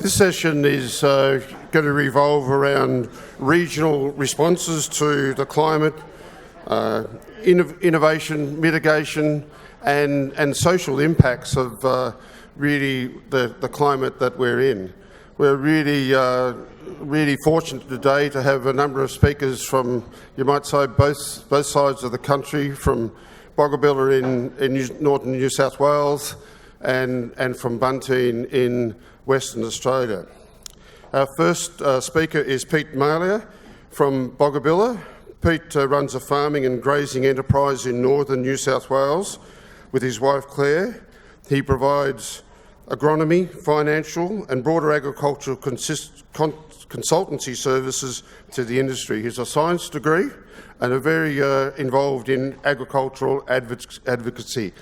This session is going to revolve around regional responses to the climate, innovation, mitigation, and social impacts of really the climate that we're in. We're really fortunate today to have a number of speakers from, you might say, both sides of the country, from Boggabilla in northern New South Wales and from Bunteen in Western Australia. Our first speaker is Pete Malia from Boggabilla. Pete runs a farming and grazing enterprise in northern New South Wales with his wife Claire. He provides agronomy, financial and broader agricultural consultancy services to the industry. He has a science degree and are very involved in agricultural advocacy.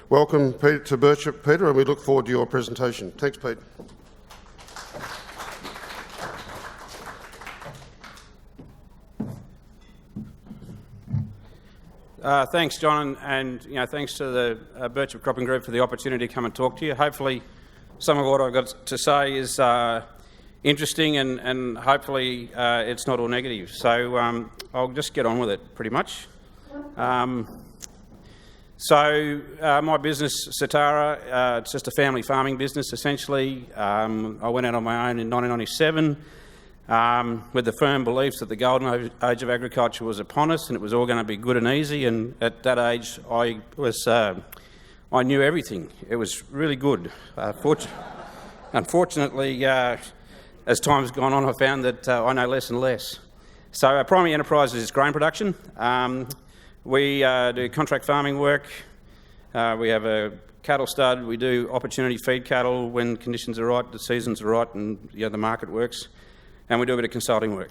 Welcome, Peter, to Birchip, Peter, and we look forward to your presentation. Thanks, Pete. Thanks, John, and thanks to the Birchip Cropping Group for the opportunity to come and talk to you. Hopefully, some of what I've got to say is interesting, and hopefully it's not all negative. So I'll just get on with it, pretty much. My business, Satara, it's just a family farming business, essentially. I went out on my own in 1997 with the firm belief that the golden age of agriculture was upon us and it was all going to be good and easy. And at that age, I knew everything. It was really good. Unfortunately, as time's gone on, I found that I know less and less. So our primary enterprise is grain production. We do contract farming work. We have a cattle stud. We do opportunity feed cattle when conditions are right, the seasons are right, and the market works. And we do a bit of consulting work.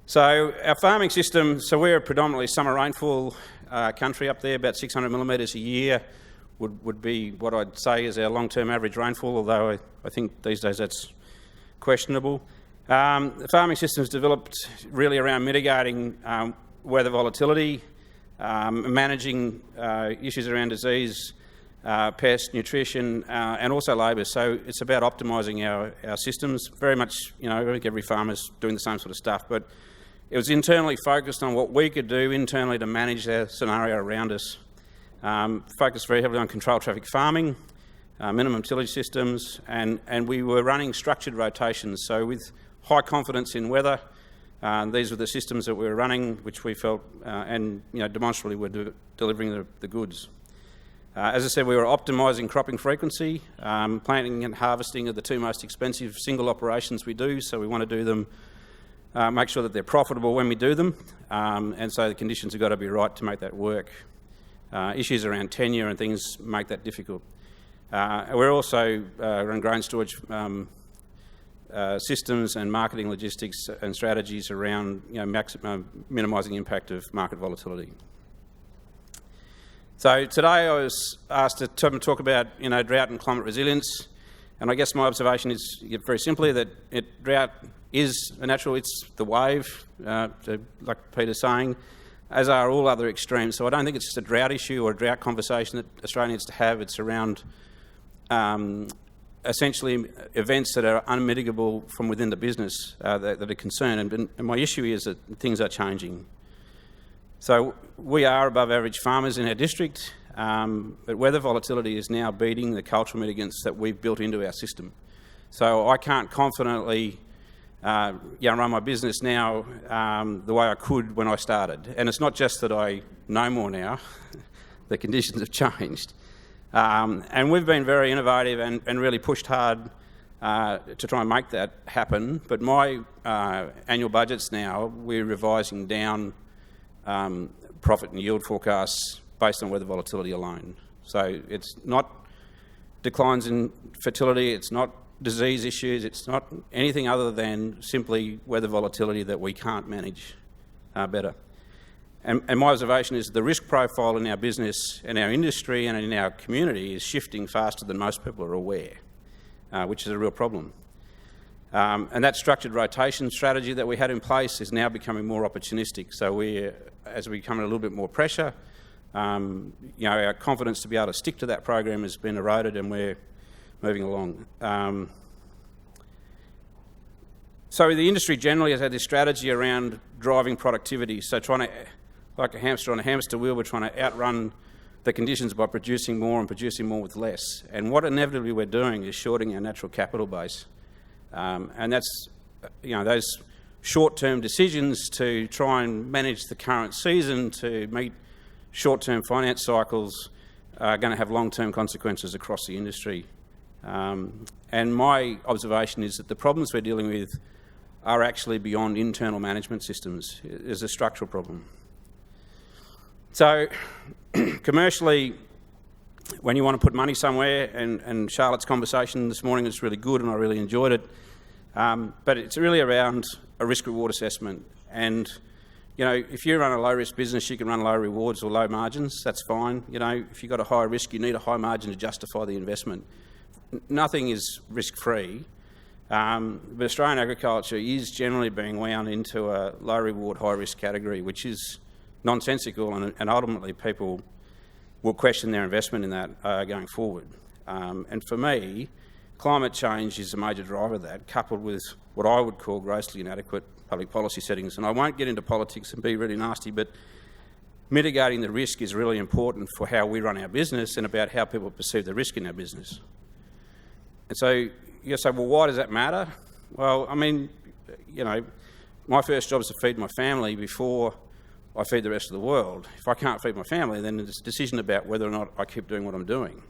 So our farming system, so we're a predominantly summer rainfall country up there, about 600 millimetres a year would be what I'd say is our long-term average rainfall, although I think these days that's questionable. The farming system is developed really around mitigating weather volatility, managing issues around disease, pest, nutrition, and also labour. So it's about optimising our systems. Very much, I think every farmer's doing the same sort of stuff, but it was internally focused on what we could do internally to manage our scenario around us. Focused very heavily on controlled traffic farming, minimum tillage systems, and we were running structured rotations. So with high confidence in weather, these were the systems that we were running, which we felt and demonstrably were delivering the goods. As I said, we were optimising cropping frequency. Planting and harvesting are the two most expensive single operations we do, so we want to do them, make sure that they're profitable when we do them, and so the conditions have got to be right to make that work. Issues around tenure and things make that difficult. We're also run grain storage systems and marketing logistics and strategies around minimising the impact of market volatility. So today I was asked to talk about drought and climate resilience, and I guess my observation is very simply that drought is a natural, it's the wave, like Peter's saying, as are all other extremes. So I don't think it's just a drought issue or a drought conversation that Australia needs to have. It's around essentially events that are unmitigable from within the business that are concerned. And my issue is that things are changing. So we are above average farmers in our district, but weather volatility is now beating the cultural mitigants that we've built into our system. So I can't confidently run my business now the way I could when I started. And it's not just that I know more now, the conditions have changed. And we've been very innovative and really pushed hard to try and make that happen. But my annual budgets now, we're revising down profit and yield forecasts based on weather volatility alone. So it's not declines in fertility, it's not disease issues, it's not anything other than simply weather volatility that we can't manage better. And my observation is the risk profile in our business and our industry and in our community is shifting faster than most people are aware, which is a real problem. And that structured rotation strategy that we had in place is now becoming more opportunistic. So as we come under a little bit more pressure, our confidence to be able to stick to that program has been eroded, and we're moving along. So the industry generally has had this strategy around driving productivity. So trying to, like a hamster on a hamster wheel, we're trying to outrun the conditions by producing more and producing more with less. And what inevitably we're doing is shorting our natural capital base. And that's, those short-term decisions to try and manage the current season to meet short-term finance cycles are going to have long-term consequences across the industry. And my observation is that the problems we're dealing with are actually beyond internal management systems. There's a structural problem. So commercially, when you want to put money somewhere, and Charlotte's conversation this morning was really good and I really enjoyed it, but it's really around a risk-reward assessment. And, if you run a low-risk business, you can run low rewards or low margins, that's fine. If you've got a high risk, you need a high margin to justify the investment. Nothing is risk-free, but Australian agriculture is generally being wound into a low-reward, high-risk category, which is nonsensical, and ultimately people will question their investment in that going forward. And for me, climate change is a major driver of that, coupled with what I would call grossly inadequate public policy settings. And I won't get into politics and be really nasty, but mitigating the risk is really important for how we run our business and about how people perceive the risk in our business. And so you say, well, why does that matter? Well, I mean, my first job is to feed my family before I feed the rest of the world. If I can't feed my family, then it's a decision about whether or not I keep doing what I'm doing.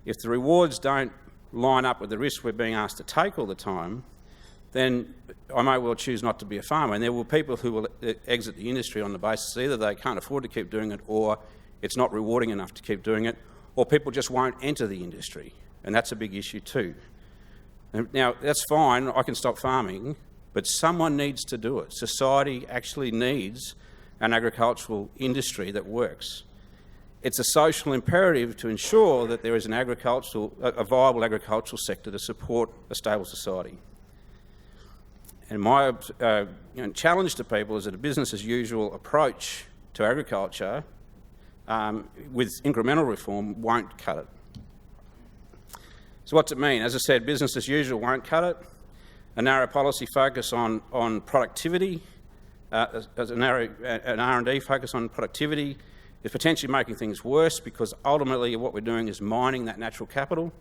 If the rewards don't line up with the risk we're being asked to take all the time, then I may well choose not to be a farmer. And there will be people who will exit the industry on the basis either they can't afford to keep doing it, or it's not rewarding enough to keep doing it, or people just won't enter the industry. And that's a big issue too. Now, that's fine, I can stop farming, but someone needs to do it. Society actually needs an agricultural industry that works. It's a social imperative to ensure that there is a viable agricultural sector to support a stable society. And my challenge to people is that a business-as-usual approach to agriculture with incremental reform won't cut it. So what's it mean? As I said, business as usual won't cut it. A narrow policy focus on productivity, an R&D focus on productivity is potentially making things worse, because ultimately what we're doing is mining that natural capital.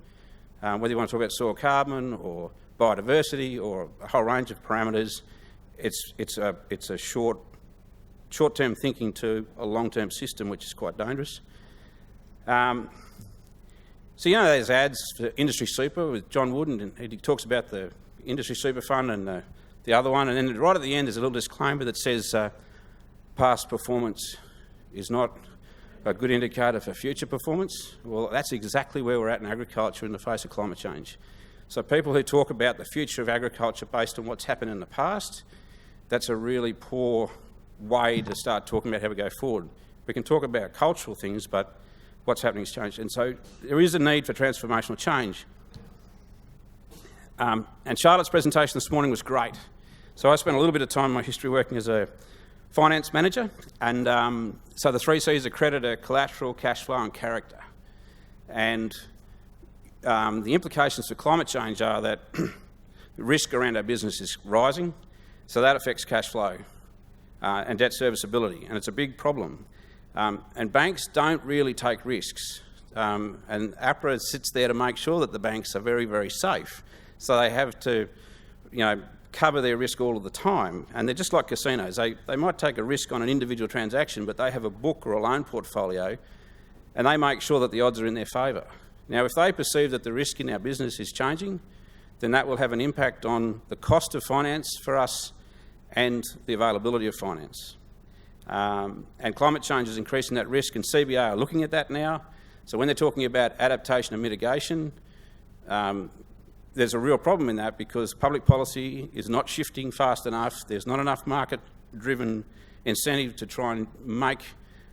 Whether you want to talk about soil carbon or biodiversity or a whole range of parameters, it's a short-term thinking to a long-term system, which is quite dangerous. So there's ads for industry super with John Wood, and he talks about the industry super fund and the other one, and then right at the end there's a little disclaimer that says past performance is not a good indicator for future performance. Well, that's exactly where we're at in agriculture in the face of climate change. So people who talk about the future of agriculture based on what's happened in the past, that's a really poor way to start talking about how we go forward. We can talk about cultural things, but what's happening has changed. And so there is a need for transformational change. And Charlotte's presentation this morning was great. So I spent a little bit of time in my history working as a finance manager, and so the 3 C's are creditor, collateral, cash flow and character. And the implications for climate change are that the risk around our business is rising, so that affects cash flow and debt serviceability, and it's a big problem. And banks don't really take risks, and APRA sits there to make sure that the banks are very, very safe. So they have to, cover their risk all of the time, and they're just like casinos. They might take a risk on an individual transaction, but they have a book or a loan portfolio, and they make sure that the odds are in their favour. Now, if they perceive that the risk in our business is changing, then that will have an impact on the cost of finance for us and the availability of finance. And climate change is increasing that risk, and CBA are looking at that now. So when they're talking about adaptation and mitigation, there's a real problem in that, because public policy is not shifting fast enough. There's not enough market-driven incentive to try and make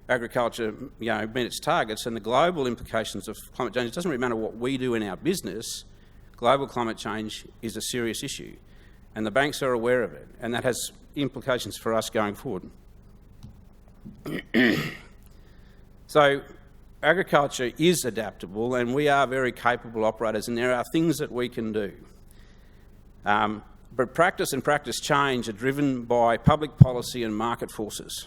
agriculture meet its targets, and the global implications of climate change, it doesn't really matter what we do in our business, global climate change is a serious issue, and the banks are aware of it, and that has implications for us going forward. So agriculture is adaptable, and we are very capable operators, and there are things that we can do. But practice and practice change are driven by public policy and market forces.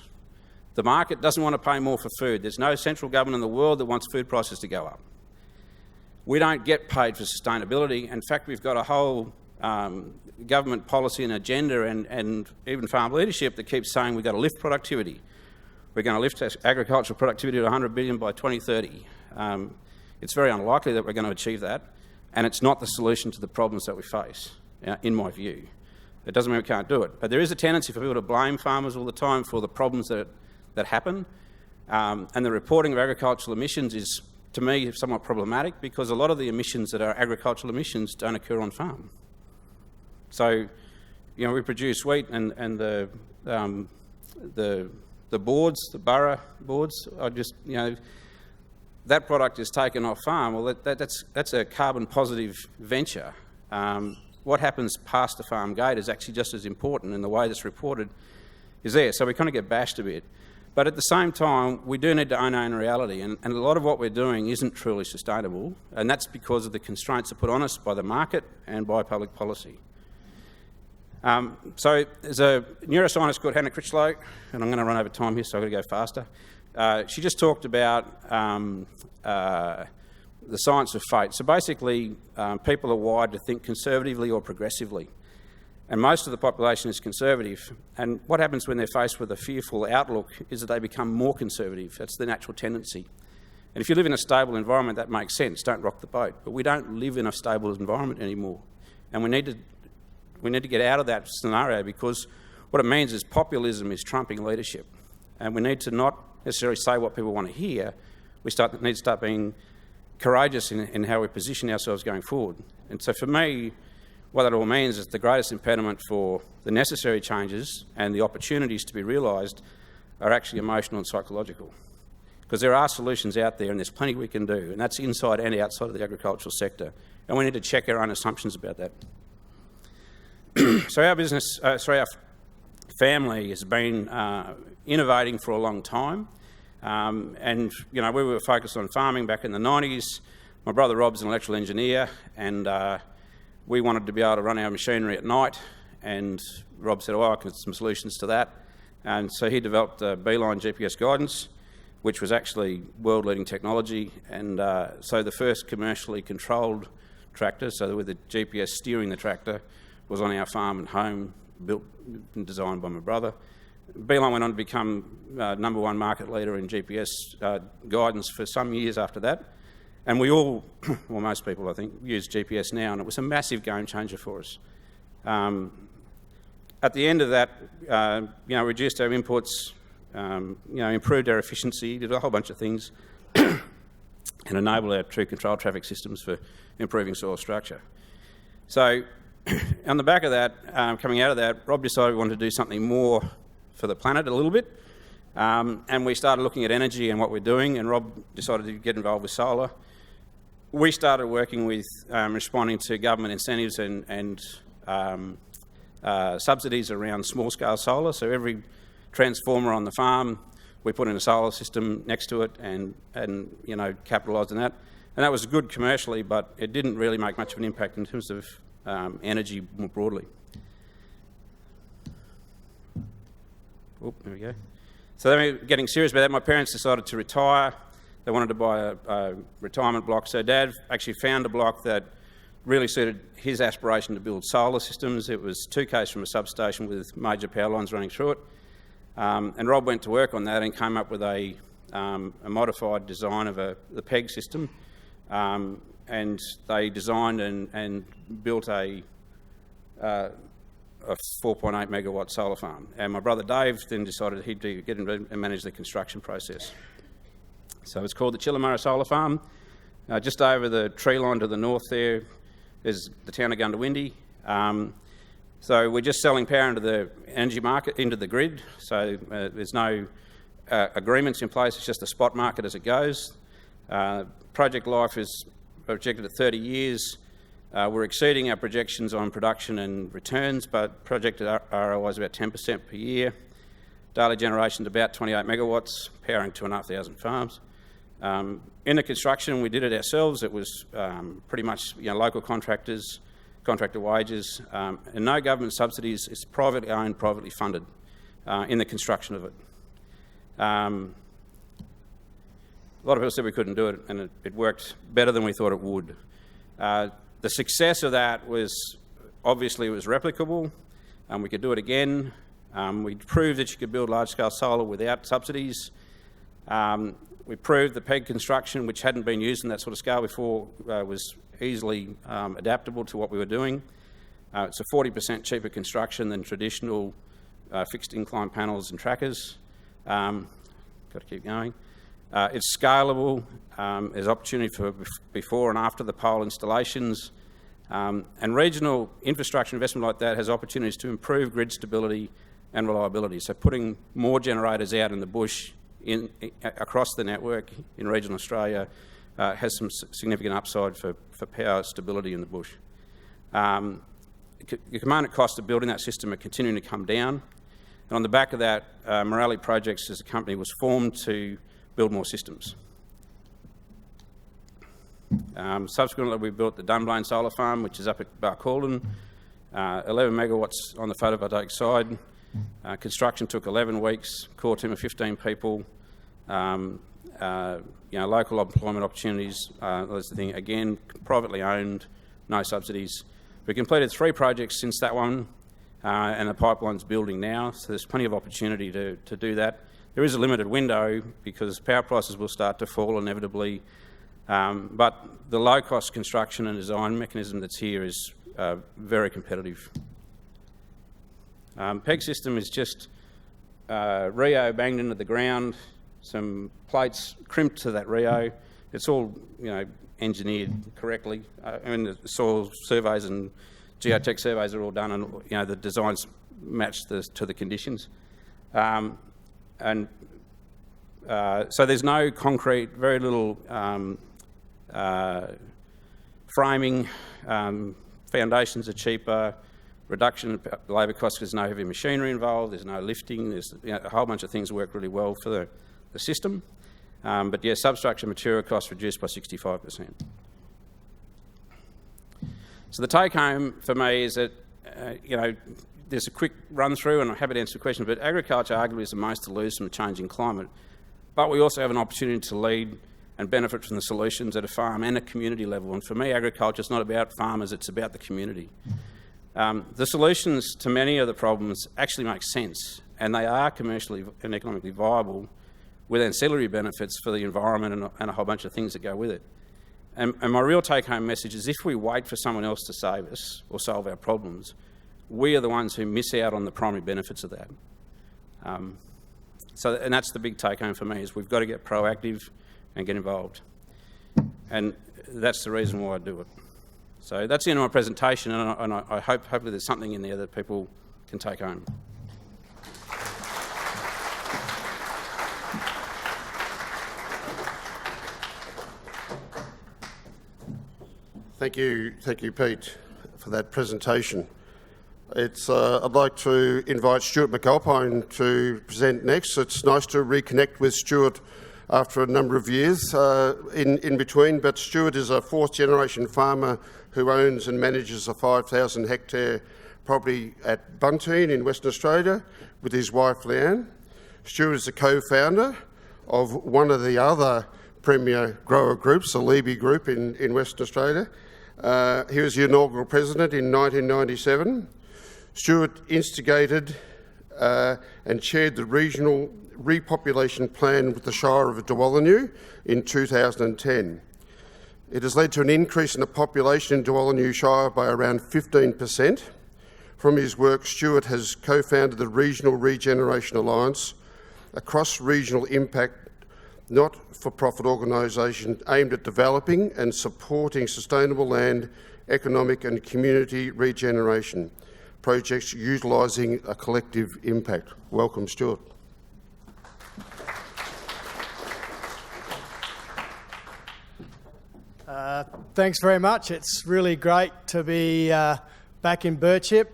The market doesn't want to pay more for food. There's no central government in the world that wants food prices to go up. We don't get paid for sustainability. In fact, we've got a whole government policy and agenda and even farm leadership that keeps saying we've got to lift productivity. We're going to lift agricultural productivity to 100 billion by 2030. It's very unlikely that we're going to achieve that, and it's not the solution to the problems that we face, in my view. It doesn't mean we can't do it, but there is a tendency for people to blame farmers all the time for the problems that happen, and the reporting of agricultural emissions is, to me, somewhat problematic because a lot of the emissions that are agricultural emissions don't occur on farm. So, we produce wheat, and the boards, the borough boards, are just, that product is taken off farm. Well, that's a carbon positive venture. What happens past the farm gate is actually just as important, and the way that's reported is there. So we kind of get bashed a bit. But at the same time, we do need to own our own reality, and a lot of what we're doing isn't truly sustainable, and that's because of the constraints that are put on us by the market and by public policy. So there's a neuroscientist called Hannah Critchlow, and I'm going to run over time here, so I've got to go faster. She just talked about the science of fate. So basically, people are wired to think conservatively or progressively, and most of the population is conservative. And what happens when they're faced with a fearful outlook is that they become more conservative. That's the natural tendency. And if you live in a stable environment, that makes sense. Don't rock the boat. But we don't live in a stable environment anymore, and we need to get out of that scenario, because what it means is populism is trumping leadership, and we need to not necessarily say what people want to hear. We need to start being courageous in how we position ourselves going forward. And so for me, what that all means is the greatest impediment for the necessary changes and the opportunities to be realised are actually emotional and psychological. Because there are solutions out there, and there's plenty we can do, and that's inside and outside of the agricultural sector. And we need to check our own assumptions about that. So our family has been innovating for a long time. And we were focused on farming back in the 90s. My brother Rob's an electrical engineer, and we wanted to be able to run our machinery at night, and Rob said, I can some solutions to that. And so he developed Beeline GPS guidance, which was actually world-leading technology, and so the first commercially controlled tractor, so with the GPS steering the tractor, was on our farm and home, built and designed by my brother. Beeline went on to become number one market leader in GPS guidance for some years after that. And we all, well, most people I think, use GPS now, and it was a massive game changer for us. At the end of that, reduced our inputs, improved our efficiency, did a whole bunch of things, and enabled our true control traffic systems for improving soil structure. So on the back of that, coming out of that, Rob decided we wanted to do something more for the planet a little bit, and we started looking at energy and what we're doing, and Rob decided to get involved with solar. We started working with responding to government incentives and subsidies around small-scale solar. So every transformer on the farm, we put in a solar system next to it and capitalised on that. And that was good commercially, but it didn't really make much of an impact in terms of energy more broadly. Oh, there we go. So then we were getting serious about that. My parents decided to retire. They wanted to buy a retirement block. So Dad actually found a block that really suited his aspiration to build solar systems. It was 2 k's from a substation with major power lines running through it. And Rob went to work on that and came up with a modified design of the PEG system. And they designed and built a 4.8 megawatt solar farm. And my brother Dave then decided he'd get involved and manage the construction process. So it's called the Chilamera Solar Farm. Just over the tree line to the north there is the town of Gundawindi. So we're just selling power into the energy market, into the grid. So there's no agreements in place, it's just a spot market as it goes. Project life is projected at 30 years. We're exceeding our projections on production and returns, but projected ROI is about 10% per year. Daily generation is about 28 megawatts, powering 2,500 farms. In the construction, we did it ourselves. It was pretty much local contractors, contractor wages, and no government subsidies. It's privately owned, privately funded in the construction of it. A lot of people said we couldn't do it, and it worked better than we thought it would. The success of that was, obviously, it was replicable, and we could do it again. We proved that you could build large-scale solar without subsidies. We proved the PEG construction, which hadn't been used in that sort of scale before, was easily adaptable to what we were doing. It's a 40% cheaper construction than traditional fixed incline panels and trackers. Got to keep going. It's scalable. There's opportunity for before and after the pole installations. And regional infrastructure investment like that has opportunities to improve grid stability and reliability. So putting more generators out in the bush across the network in regional Australia has some significant upside for power stability in the bush. The component cost of building that system are continuing to come down. And on the back of that, Morelli Projects as a company was formed to build more systems. Subsequently, we built the Dunblane Solar Farm, which is up at Barcaldine, 11 megawatts on the photovoltaic side. Construction took 11 weeks, core team of 15 people, local employment opportunities, that's the thing. Again, privately owned, no subsidies. We completed 3 projects since that one, and the pipeline's building now, so there's plenty of opportunity to do that. There is a limited window because power prices will start to fall inevitably, but the low-cost construction and design mechanism that's here is very competitive. PEG system is just Rio banged into the ground, some plates crimped to that Rio. It's all engineered correctly. The soil surveys and geotech surveys are all done, and the designs match to the conditions. So there's no concrete, very little framing. Foundations are cheaper. Reduction in labour costs because there's no heavy machinery involved, there's no lifting, there's a whole bunch of things that work really well for the system. But yeah, substructure material costs reduced by 65%. So the take home for me is that, there's a quick run through, and I'm happy to answer the question, but agriculture arguably is the most to lose from a changing climate. But we also have an opportunity to lead and benefit from the solutions at a farm and a community level. And for me, agriculture is not about farmers, it's about the community. The solutions to many of the problems actually make sense, and they are commercially and economically viable with ancillary benefits for the environment and a whole bunch of things that go with it. And my real take-home message is if we wait for someone else to save us or solve our problems, we are the ones who miss out on the primary benefits of that. And that's the big take-home for me, is we've got to get proactive and get involved. And that's the reason why I do it. So that's the end of my presentation, and I hopefully there's something in there that people can take home. Thank you, Pete, for that presentation. I'd like to invite Stuart McAlpine to present next. It's nice to reconnect with Stuart after a number of years in between, but Stuart is a 4th-generation farmer who owns and manages a 5,000-hectare property at Bunteen in Western Australia with his wife Leanne. Stuart is a co-founder of one of the other premier grower groups, the Levy Group in Western Australia. He was the inaugural president in 1997. Stuart instigated and chaired the regional repopulation plan with the Shire of Dowallaneu in 2010. It has led to an increase in the population in Dowallaneu Shire by around 15%. From his work, Stuart has co-founded the Regional Regeneration Alliance, a cross-regional impact not-for-profit organisation aimed at developing and supporting sustainable land, economic and community regeneration projects utilising a collective impact. Welcome, Stuart. Thanks very much. It's really great to be back in Birchip.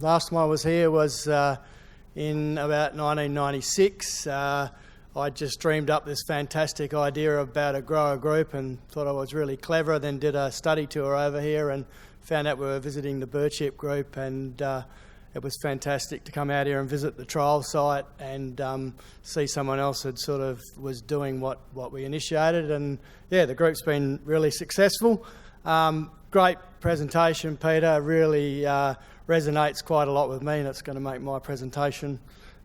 Last time I was here was in about 1996. I just dreamed up this fantastic idea about a grower group and thought I was really clever, then did a study tour over here and found out we were visiting the Birchip group, and it was fantastic to come out here and visit the trial site and see someone else had sort of was doing what we initiated. And yeah, the group's been really successful. Great presentation, Peter. Really resonates quite a lot with me, and it's going to make my presentation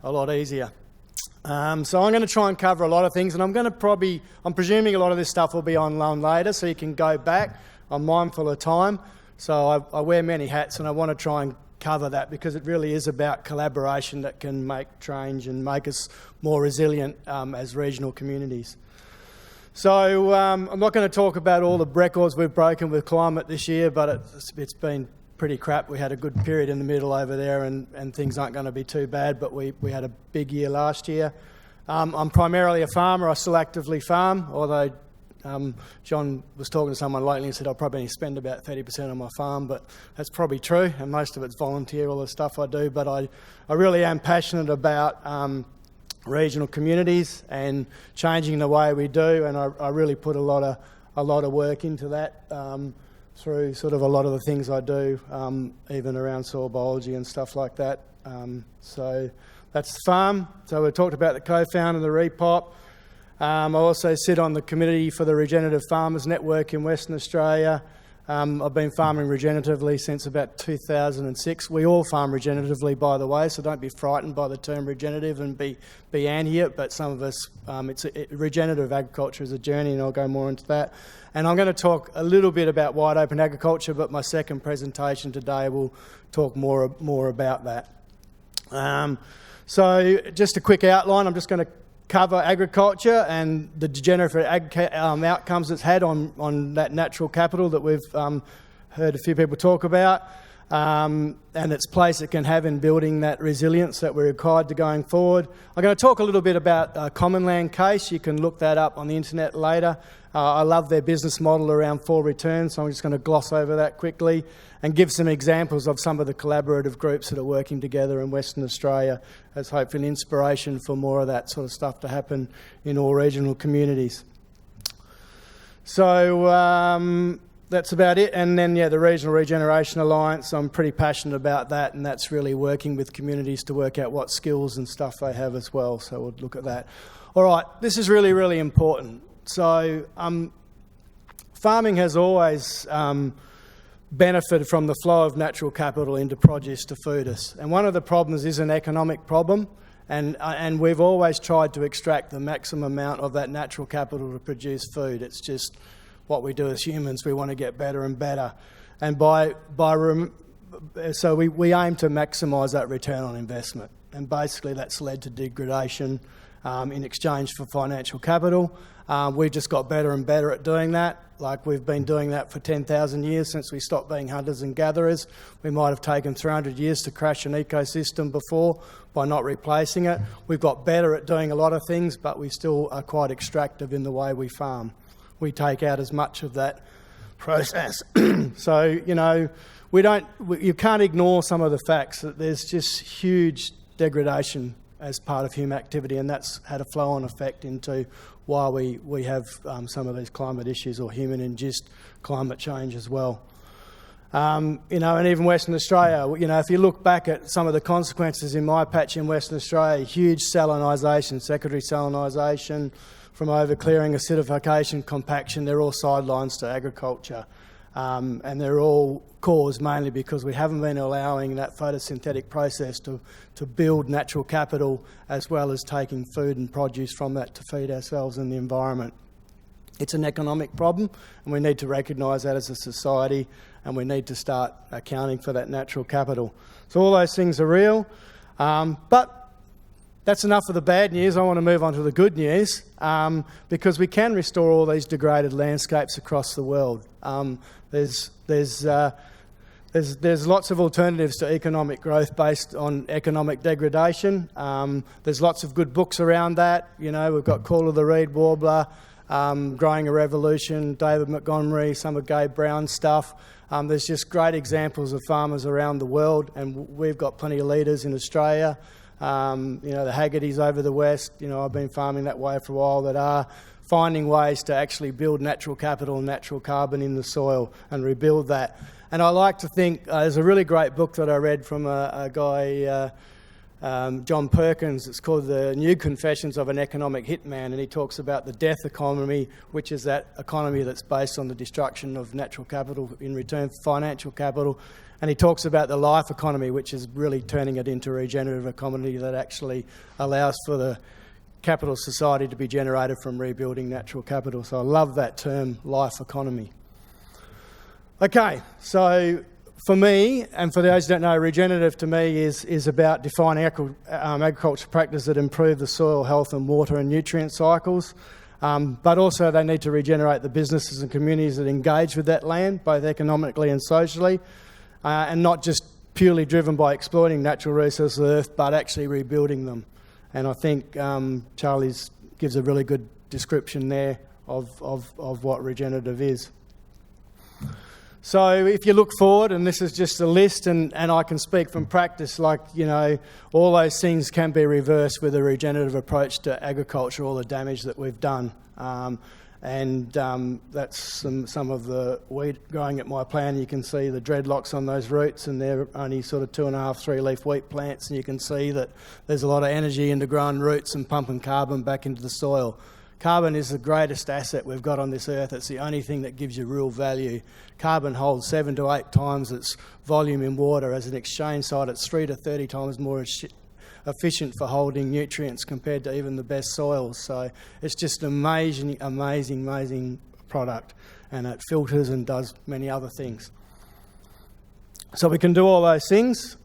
a lot easier. So I'm going to try and cover a lot of things, and I'm presuming a lot of this stuff will be on loan later, so you can go back. I'm mindful of time, so I wear many hats, and I want to try and cover that because it really is about collaboration that can make change and make us more resilient as regional communities. So I'm not going to talk about all the records we've broken with climate this year, but it's been pretty crap. We had a good period in the middle over there, and things aren't going to be too bad, but we had a big year last year. I'm primarily a farmer. I still actively farm, although John was talking to someone lately and said I'll probably spend about 30% on my farm, but that's probably true, and most of it's volunteer, all the stuff I do. But I really am passionate about regional communities and changing the way we do, and I really put a lot of work into that through sort of a lot of the things I do, even around soil biology and stuff like that. So that's the farm. So we talked about the co-founder, the REPOP. I also sit on the committee for the Regenerative Farmers Network in Western Australia. I've been farming regeneratively since about 2006. We all farm regeneratively, by the way, so don't be frightened by the term regenerative and be anti it, but some of us, regenerative agriculture is a journey, and I'll go more into that. And I'm going to talk a little bit about wide open agriculture, but my second presentation today will talk more about that. So just a quick outline. I'm just going to cover agriculture and the degenerative outcomes it's had on that natural capital that we've heard a few people talk about, and its place it can have in building that resilience that we're required to going forward. I'm going to talk a little bit about a common land case. You can look that up on the internet later. I love their business model around full return, so I'm just going to gloss over that quickly and give some examples of some of the collaborative groups that are working together in Western Australia as hopefully an inspiration for more of that sort of stuff to happen in all regional communities. So that's about it. And then, the Regional Regeneration Alliance, I'm pretty passionate about that, and that's really working with communities to work out what skills and stuff they have as well. So we'll look at that. All right, this is really, really important. So farming has always benefited from the flow of natural capital into produce to food us. And one of the problems is an economic problem, and we've always tried to extract the maximum amount of that natural capital to produce food. It's just what we do as humans. We want to get better and better. And so we aim to maximise that return on investment. And basically that's led to degradation in exchange for financial capital. We've just got better and better at doing that. Like we've been doing that for 10,000 years since we stopped being hunters and gatherers. We might have taken 300 years to crash an ecosystem before by not replacing it. We've got better at doing a lot of things, but we still are quite extractive in the way we farm. We take out as much of that process. So, you can't ignore some of the facts that there's just huge degradation as part of human activity, and that's had a flow-on effect into why we have some of these climate issues or human-induced climate change as well. And even Western Australia, if you look back at some of the consequences in my patch in Western Australia, huge salinisation, secondary salinisation, from overclearing, acidification, compaction, they're all sidelines to agriculture. And they're all caused mainly because we haven't been allowing that photosynthetic process to build natural capital, as well as taking food and produce from that to feed ourselves and the environment. It's an economic problem, and we need to recognise that as a society, and we need to start accounting for that natural capital. So all those things are real, but that's enough of the bad news. I want to move on to the good news, because we can restore all these degraded landscapes across the world. There's lots of alternatives to economic growth based on economic degradation. There's lots of good books around that. We've got Call of the Reed Warbler, Growing a Revolution, David Montgomery, some of Gabe Brown's stuff. There's just great examples of farmers around the world, and we've got plenty of leaders in Australia. The Haggertys over the west, I've been farming that way for a while, that are finding ways to actually build natural capital and natural carbon in the soil and rebuild that. And I like to think, there's a really great book that I read from a guy, John Perkins. It's called The New Confessions of an Economic Hitman, and he talks about the death economy, which is that economy that's based on the destruction of natural capital in return for financial capital. And he talks about the life economy, which is really turning it into a regenerative economy that actually allows for the capital society to be generated from rebuilding natural capital. So I love that term, life economy. Okay, so for me, and for those who don't know, regenerative to me is about defining agriculture practices that improve the soil health and water and nutrient cycles. But also they need to regenerate the businesses and communities that engage with that land, both economically and socially, and not just purely driven by exploiting natural resources of the earth, but actually rebuilding them. And I think Charlie's gives a really good description there of what regenerative is. So if you look forward, and this is just a list, and I can speak from practice, like, you know, all those things can be reversed with a regenerative approach to agriculture, all the damage that we've done. That's some of the wheat growing at my plan. You can see the dreadlocks on those roots, and they're only sort of 2.5, 3-leaf wheat plants, and you can see that there's a lot of energy into growing roots and pumping carbon back into the soil. Carbon is the greatest asset we've got on this earth. It's the only thing that gives you real value. Carbon holds 7 to 8 times its volume in water. As an exchange site, it's 3 to 30 times more efficient for holding nutrients compared to even the best soils. So it's just an amazing product, and it filters and does many other things. So we can do all those things.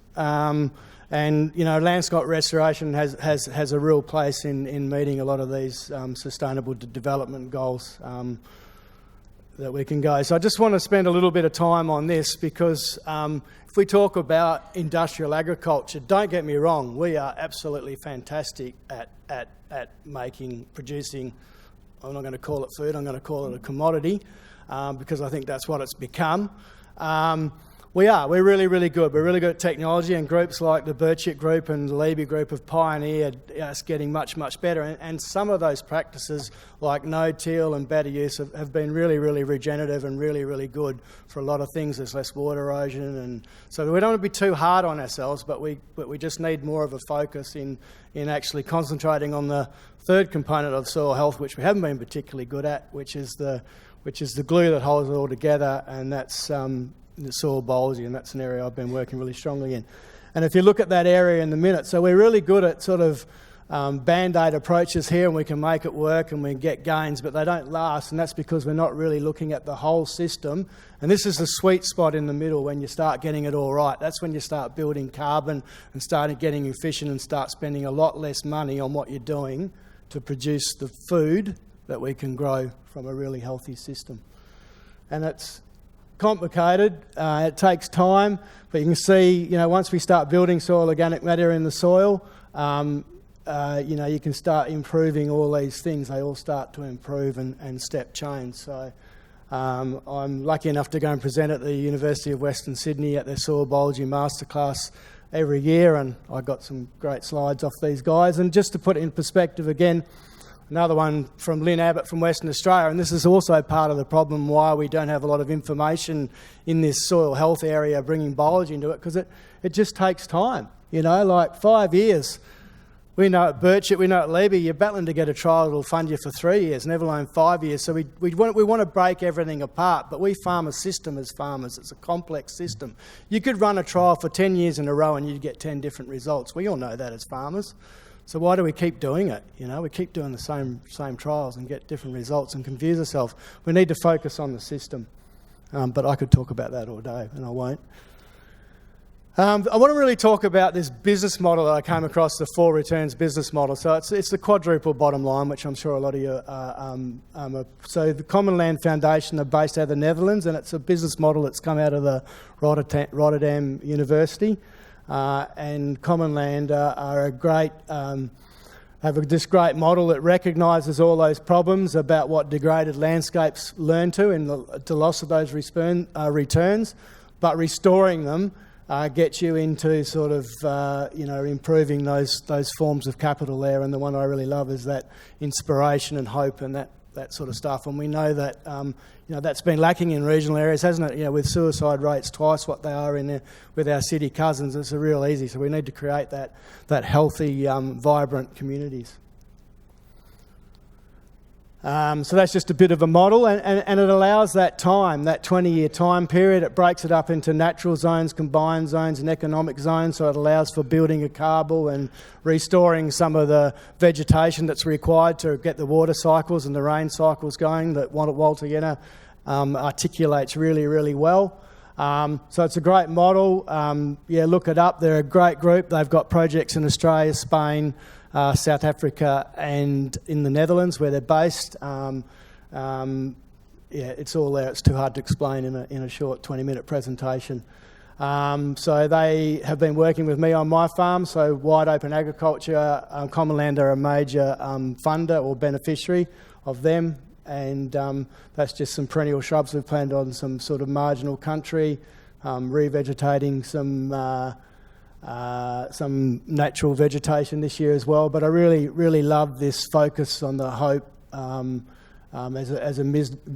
And, you know, landscape restoration has a real place in meeting a lot of these sustainable development goals that we can go. So I just want to spend a little bit of time on this because if we talk about industrial agriculture, don't get me wrong, we are absolutely fantastic at producing, I'm not going to call it food, I'm going to call it a commodity because I think that's what it's become. We're really good. We're really good at technology, and groups like the Birchip group and the Levy group have pioneered us getting much better. And some of those practices, like no-till and better use, have been really regenerative and really good for a lot of things. There's less water erosion, and so we don't want to be too hard on ourselves, but we just need more of a focus in actually concentrating on the third component of soil health, which we haven't been particularly good at, which is the glue that holds it all together, and that's the soil biology, and that's an area I've been working really strongly in. And if you look at that area in a minute, so we're really good at sort of band-aid approaches here, and we can make it work and we get gains, but they don't last, and that's because we're not really looking at the whole system. And this is the sweet spot in the middle when you start getting it all right. That's when you start building carbon and start getting efficient and start spending a lot less money on what you're doing to produce the food that we can grow from a really healthy system. And it's complicated, it takes time, but you can see, you know, once we start building soil organic matter in the soil, you know, you can start improving all these things. They all start to improve and step change. So I'm lucky enough to go and present at the University of Western Sydney at their soil biology masterclass every year, and I got some great slides off these guys. And just to put it in perspective again, another one from Lynn Abbott from Western Australia, and this is also part of the problem why we don't have a lot of information in this soil health area, bringing biology into it, because it just takes time. You know, like 5 years. We know at Birchip, we know at Levy, you're battling to get a trial that'll fund you for 3 years, never alone 5 years. So we want to break everything apart, but we farm a system as farmers. It's a complex system. You could run a trial for 10 years in a row and you'd get 10 different results. We all know that as farmers. So why do we keep doing it? You know, we keep doing the same trials and get different results and confuse ourselves. We need to focus on the system. But I could talk about that all day, and I won't. I want to really talk about this business model that I came across, the 4 returns business model. So it's the quadruple bottom line, which I'm sure a lot of you are. So the Common Land Foundation are based out of the Netherlands, and it's a business model that's come out of the Rotterdam University. And Common Land are a great, have this great model that recognises all those problems about what degraded landscapes learn to in the loss of those returns, but restoring them gets you into sort of, you know, improving those forms of capital there. And the one I really love is that inspiration and hope and that that sort of stuff. And we know that that's been lacking in regional areas, hasn't it? With suicide rates twice what they are with our city cousins, it's a real easy. So we need to create that healthy, vibrant communities. So that's just a bit of a model, and it allows that time, that 20-year time period. It breaks it up into natural zones, combined zones and economic zones, so it allows for building a carbon and restoring some of the vegetation that's required to get the water cycles and the rain cycles going that Walter Jenner articulates really, really well. So it's a great model. Look it up. They're a great group. They've got projects in Australia, Spain, South Africa and in the Netherlands where they're based. It's all there. It's too hard to explain in a short 20-minute presentation. So they have been working with me on my farm. So Wide Open Agriculture, Commonland are a major funder or beneficiary of them. And that's just some perennial shrubs we've planted on some sort of marginal country, revegetating some natural vegetation this year as well. But I really, really love this focus on the hope as a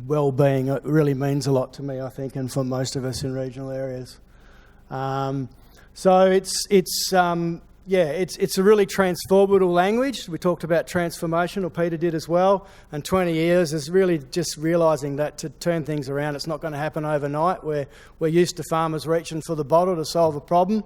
well-being. It really means a lot to me, I think, and for most of us in regional areas. So it's a really transformable language. We talked about transformation, or Peter did as well. And 20 years is really just realising that to turn things around, it's not going to happen overnight. We're used to farmers reaching for the bottle to solve a problem.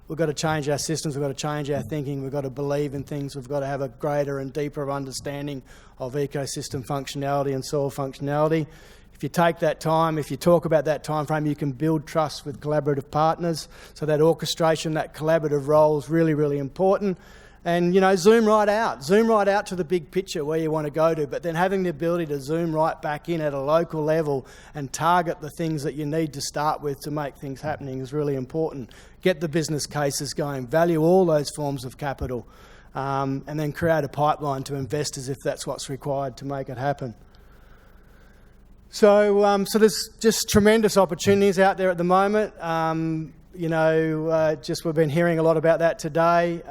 We've got to change our systems, we've got to change our thinking, we've got to believe in things, we've got to have a greater and deeper understanding of ecosystem functionality and soil functionality. If you take that time, if you talk about that time frame, you can build trust with collaborative partners. So that orchestration, that collaborative role is really, really important. And, zoom right out to the big picture where you want to go to, but then having the ability to zoom right back in at a local level and target the things that you need to start with to make things happening is really important. Get the business cases going, value all those forms of capital, and then create a pipeline to investors if that's what's required to make it happen. So there's just tremendous opportunities out there at the moment. We've been hearing a lot about that today.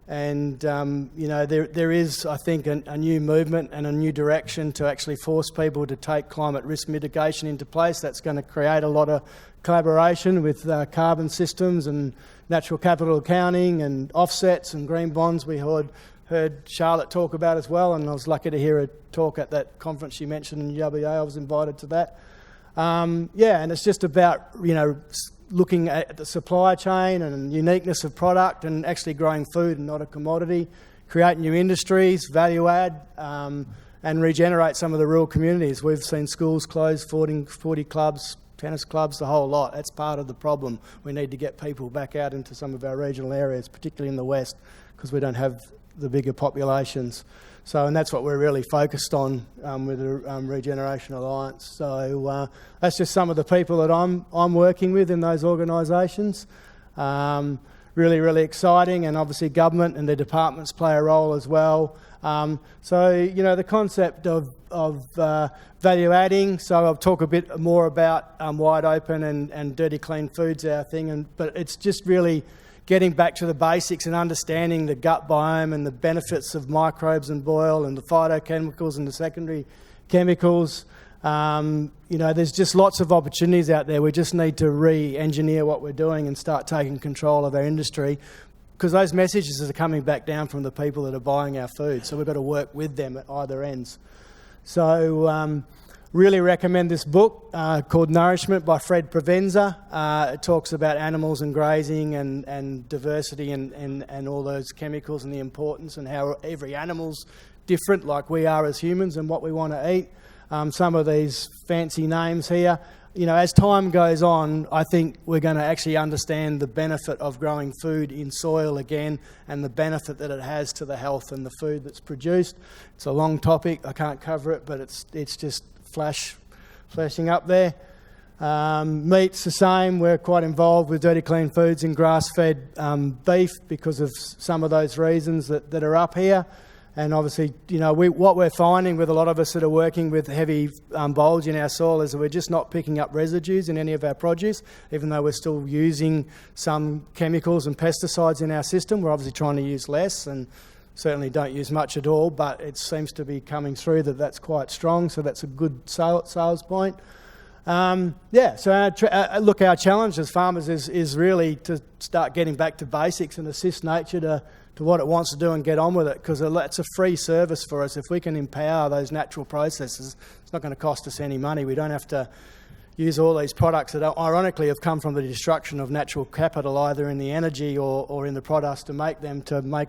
There is, I think, a new movement and a new direction to actually force people to take climate risk mitigation into place. That's going to create a lot of collaboration with carbon systems and natural capital accounting and offsets and green bonds we heard Charlotte talk about as well, and I was lucky to hear her talk at that conference she mentioned in UWA. I was invited to that. And it's just about, looking at the supply chain and uniqueness of product and actually growing food and not a commodity, create new industries, value add, and regenerate some of the rural communities. We've seen schools close, 40 clubs, tennis clubs, the whole lot. That's part of the problem. We need to get people back out into some of our regional areas, particularly in the west, because we don't have the bigger populations. And that's what we're really focused on with the Regeneration Alliance. So that's just some of the people that I'm working with in those organisations. Really, really exciting, and obviously government and their departments play a role as well. The concept of value adding. So I'll talk a bit more about Wide Open and Dirty Clean Foods, our thing. But it's just really getting back to the basics and understanding the gut biome and the benefits of microbes and boil and the phytochemicals and the secondary chemicals. There's just lots of opportunities out there. We just need to re-engineer what we're doing and start taking control of our industry, because those messages are coming back down from the people that are buying our food. So we've got to work with them at either ends. So really recommend this book called Nourishment by Fred Provenza. It talks about animals and grazing and diversity and all those chemicals and the importance and how every animal's different, like we are as humans, and what we want to eat. Some of these fancy names here. As time goes on, I think we're going to actually understand the benefit of growing food in soil again and the benefit that it has to the health and the food that's produced. It's a long topic. I can't cover it, but it's just flashing up there. Meat's the same. We're quite involved with Dirty Clean Foods and grass-fed beef because of some of those reasons that are up here. And obviously, what we're finding with a lot of us that are working with heavy bulge in our soil is that we're just not picking up residues in any of our produce, even though we're still using some chemicals and pesticides in our system. We're obviously trying to use less, and certainly don't use much at all, but it seems to be coming through that that's quite strong, so that's a good sales point. So our challenge as farmers is really to start getting back to basics and assist nature to what it wants to do and get on with it, because it's a free service for us. If we can empower those natural processes, it's not going to cost us any money. We don't have to use all these products that ironically have come from the destruction of natural capital, either in the energy or in the products to make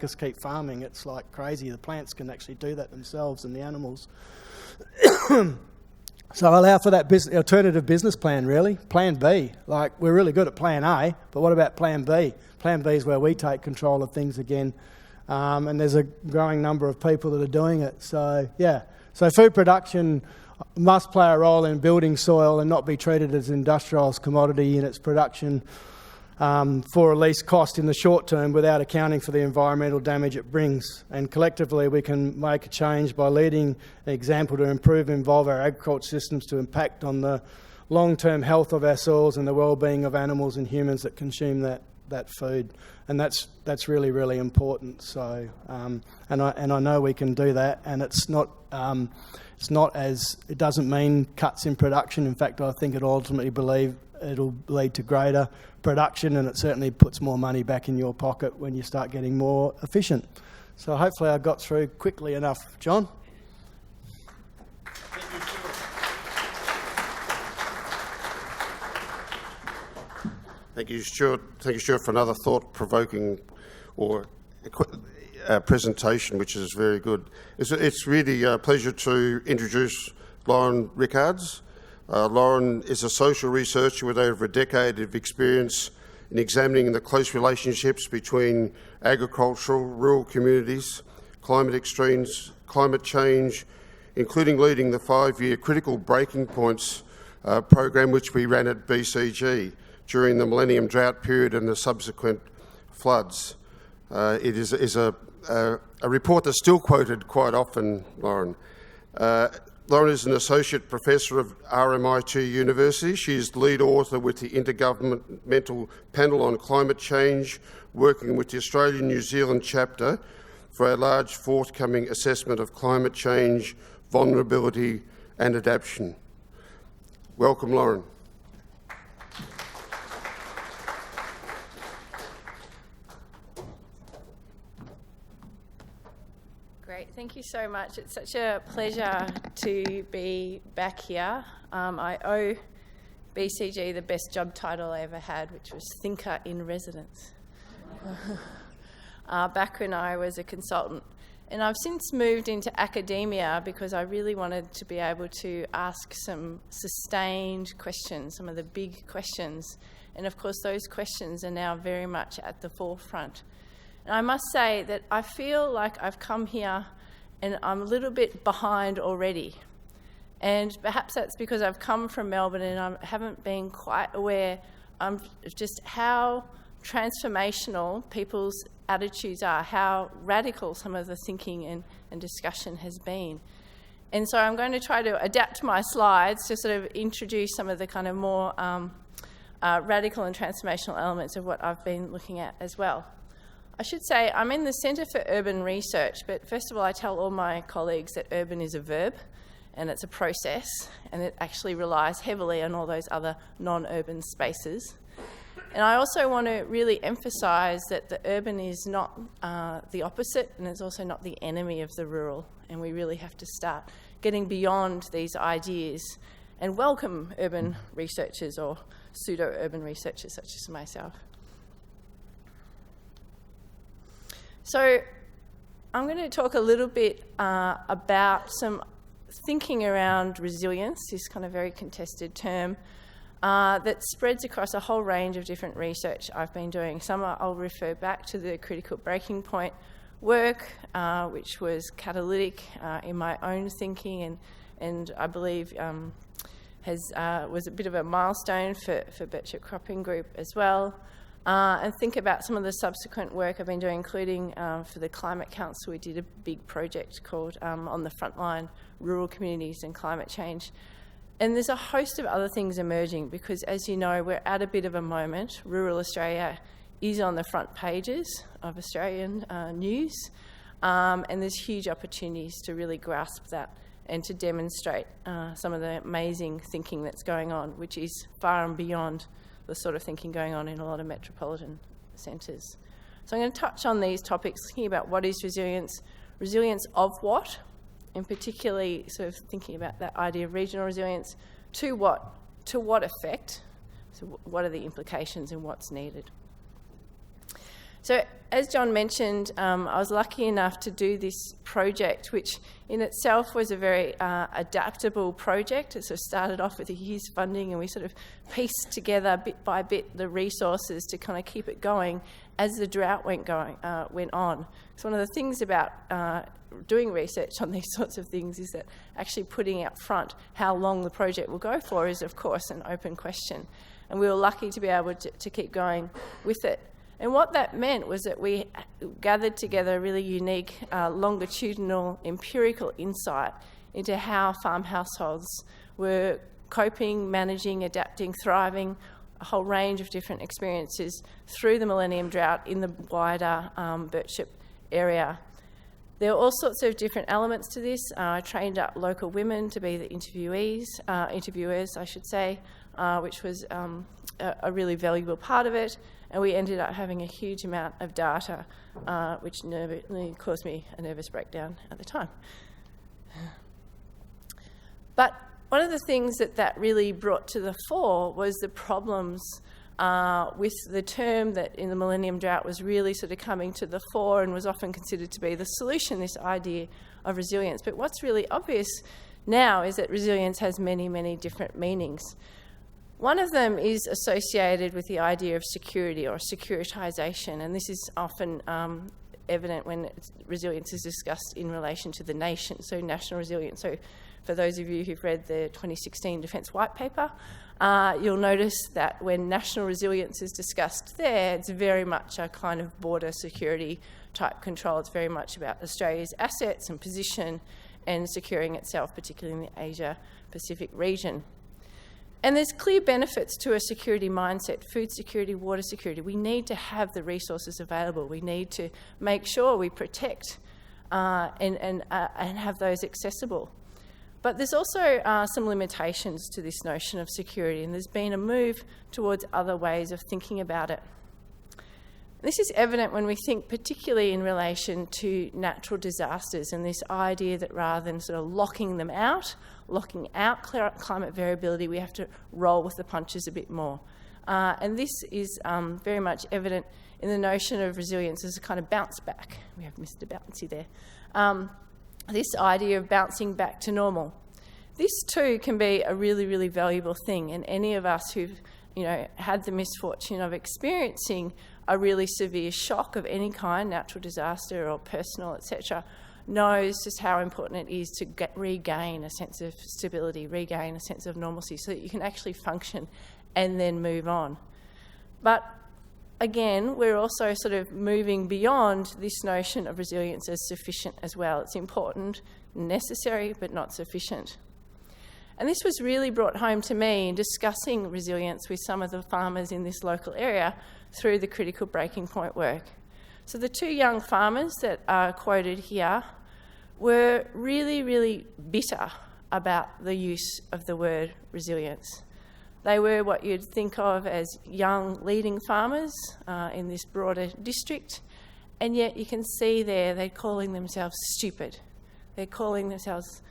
us keep farming. It's like crazy. The plants can actually do that themselves, and the animals. So allow for that alternative business plan, really. Plan B. Like, we're really good at plan A, but what about plan B? Plan B is where we take control of things again. And there's a growing number of people that are doing it. So, yeah. So food production must play a role in building soil and not be treated as an industrialised commodity in its production for a least cost in the short term without accounting for the environmental damage it brings. And collectively we can make a change by leading an example to improve and involve our agriculture systems to impact on the long-term health of our soils and the well-being of animals and humans that consume that food. And that's really, really important. So, and I know we can do that, and it doesn't mean cuts in production. In fact, I think it'll lead to greater production, and it certainly puts more money back in your pocket when you start getting more efficient. So hopefully I got through quickly enough. John? Thank you, Stuart. Thank you, Stuart, for another thought-provoking presentation, which is very good. It's really a pleasure to introduce Lauren Rickards. Lauren is a social researcher with over a decade of experience in examining the close relationships between agricultural, rural communities, climate extremes, climate change, including leading the 5-year Critical Breaking Points program, which we ran at BCG during the Millennium Drought period and the subsequent floods. It is a report that's still quoted quite often, Lauren. Lauren is an Associate Professor of RMIT University. She is the lead author with the Intergovernmental Panel on Climate Change, working with the Australian-New Zealand chapter for a large forthcoming assessment of climate change, vulnerability and adaptation. Welcome, Lauren. Great, thank you so much. It's such a pleasure to be back here. I owe BCG the best job title I ever had, which was Thinker in Residence, back when I was a consultant. And I've since moved into academia because I really wanted to be able to ask some sustained questions, some of the big questions. And of course, those questions are now very much at the forefront. And I must say that I feel like I've come here and I'm a little bit behind already. And perhaps that's because I've come from Melbourne and I haven't been quite aware of just how transformational people's attitudes are, how radical some of the thinking and discussion has been. And so I'm going to try to adapt my slides to sort of introduce some of the kind of more radical and transformational elements of what I've been looking at as well. I should say I'm in the Centre for Urban Research, but first of all I tell all my colleagues that urban is a verb and it's a process, and it actually relies heavily on all those other non-urban spaces. And I also want to really emphasise that the urban is not the opposite, and it's also not the enemy of the rural, and we really have to start getting beyond these ideas and welcome urban researchers or pseudo-urban researchers such as myself. So I'm going to talk a little bit about some thinking around resilience, this kind of very contested term, that spreads across a whole range of different research I've been doing. Some I'll refer back to the critical breaking point work, which was catalytic in my own thinking and I believe was a bit of a milestone for Birchip Cropping Group as well. And think about some of the subsequent work I've been doing, including for the Climate Council. We did a big project called On the Frontline, Rural Communities and Climate Change. And there's a host of other things emerging because, as you know, we're at a bit of a moment. Rural Australia is on the front pages of Australian news. And there's huge opportunities to really grasp that and to demonstrate some of the amazing thinking that's going on, which is far and beyond the sort of thinking going on in a lot of metropolitan centres. So I'm going to touch on these topics, thinking about what is resilience, resilience of what, and particularly sort of thinking about that idea of regional resilience, to what effect, so what are the implications and what's needed. So as John mentioned, I was lucky enough to do this project, which in itself was a very adaptable project. It sort of started off with a year's funding, and we sort of pieced together bit by bit the resources to kind of keep it going as the drought went on. So one of the things about doing research on these sorts of things is that actually putting out front how long the project will go for is, of course, an open question. And we were lucky to be able to keep going with it. And what that meant was that we gathered together a really unique longitudinal empirical insight into how farm households were coping, managing, adapting, thriving, a whole range of different experiences through the Millennium Drought in the wider Birchip area. There were all sorts of different elements to this. I trained up local women to be the interviewers, I should say, which was a really valuable part of it. And we ended up having a huge amount of data, which caused me a nervous breakdown at the time. But one of the things that really brought to the fore was the problems with the term that in the Millennium Drought was really sort of coming to the fore and was often considered to be the solution, this idea of resilience. But what's really obvious now is that resilience has many, many different meanings. One of them is associated with the idea of security or securitisation, and this is often evident when resilience is discussed in relation to the nation, so national resilience. So for those of you who've read the 2016 Defence White Paper, you'll notice that when national resilience is discussed there, it's very much a kind of border security type control. It's very much about Australia's assets and position and securing itself, particularly in the Asia-Pacific region. And there's clear benefits to a security mindset, food security, water security. We need to have the resources available. We need to make sure we protect and have those accessible. But there's also some limitations to this notion of security, and there's been a move towards other ways of thinking about it. This is evident when we think particularly in relation to natural disasters and this idea that rather than sort of locking out climate variability, we have to roll with the punches a bit more. And this is very much evident in the notion of resilience as a kind of bounce back. We have Mr. Bouncy there. This idea of bouncing back to normal. This too can be a really, really valuable thing, and any of us who've had the misfortune of experiencing a really severe shock of any kind, natural disaster or personal, etc., knows just how important it is to regain a sense of stability, regain a sense of normalcy, so that you can actually function and then move on. But again, we're also sort of moving beyond this notion of resilience as sufficient as well. It's important, necessary, but not sufficient. And this was really brought home to me in discussing resilience with some of the farmers in this local area through the critical breaking point work. So the two young farmers that are quoted here were really, really bitter about the use of the word resilience. They were what you'd think of as young leading farmers in this broader district, and yet you can see there they're calling themselves stupid. They're calling themselves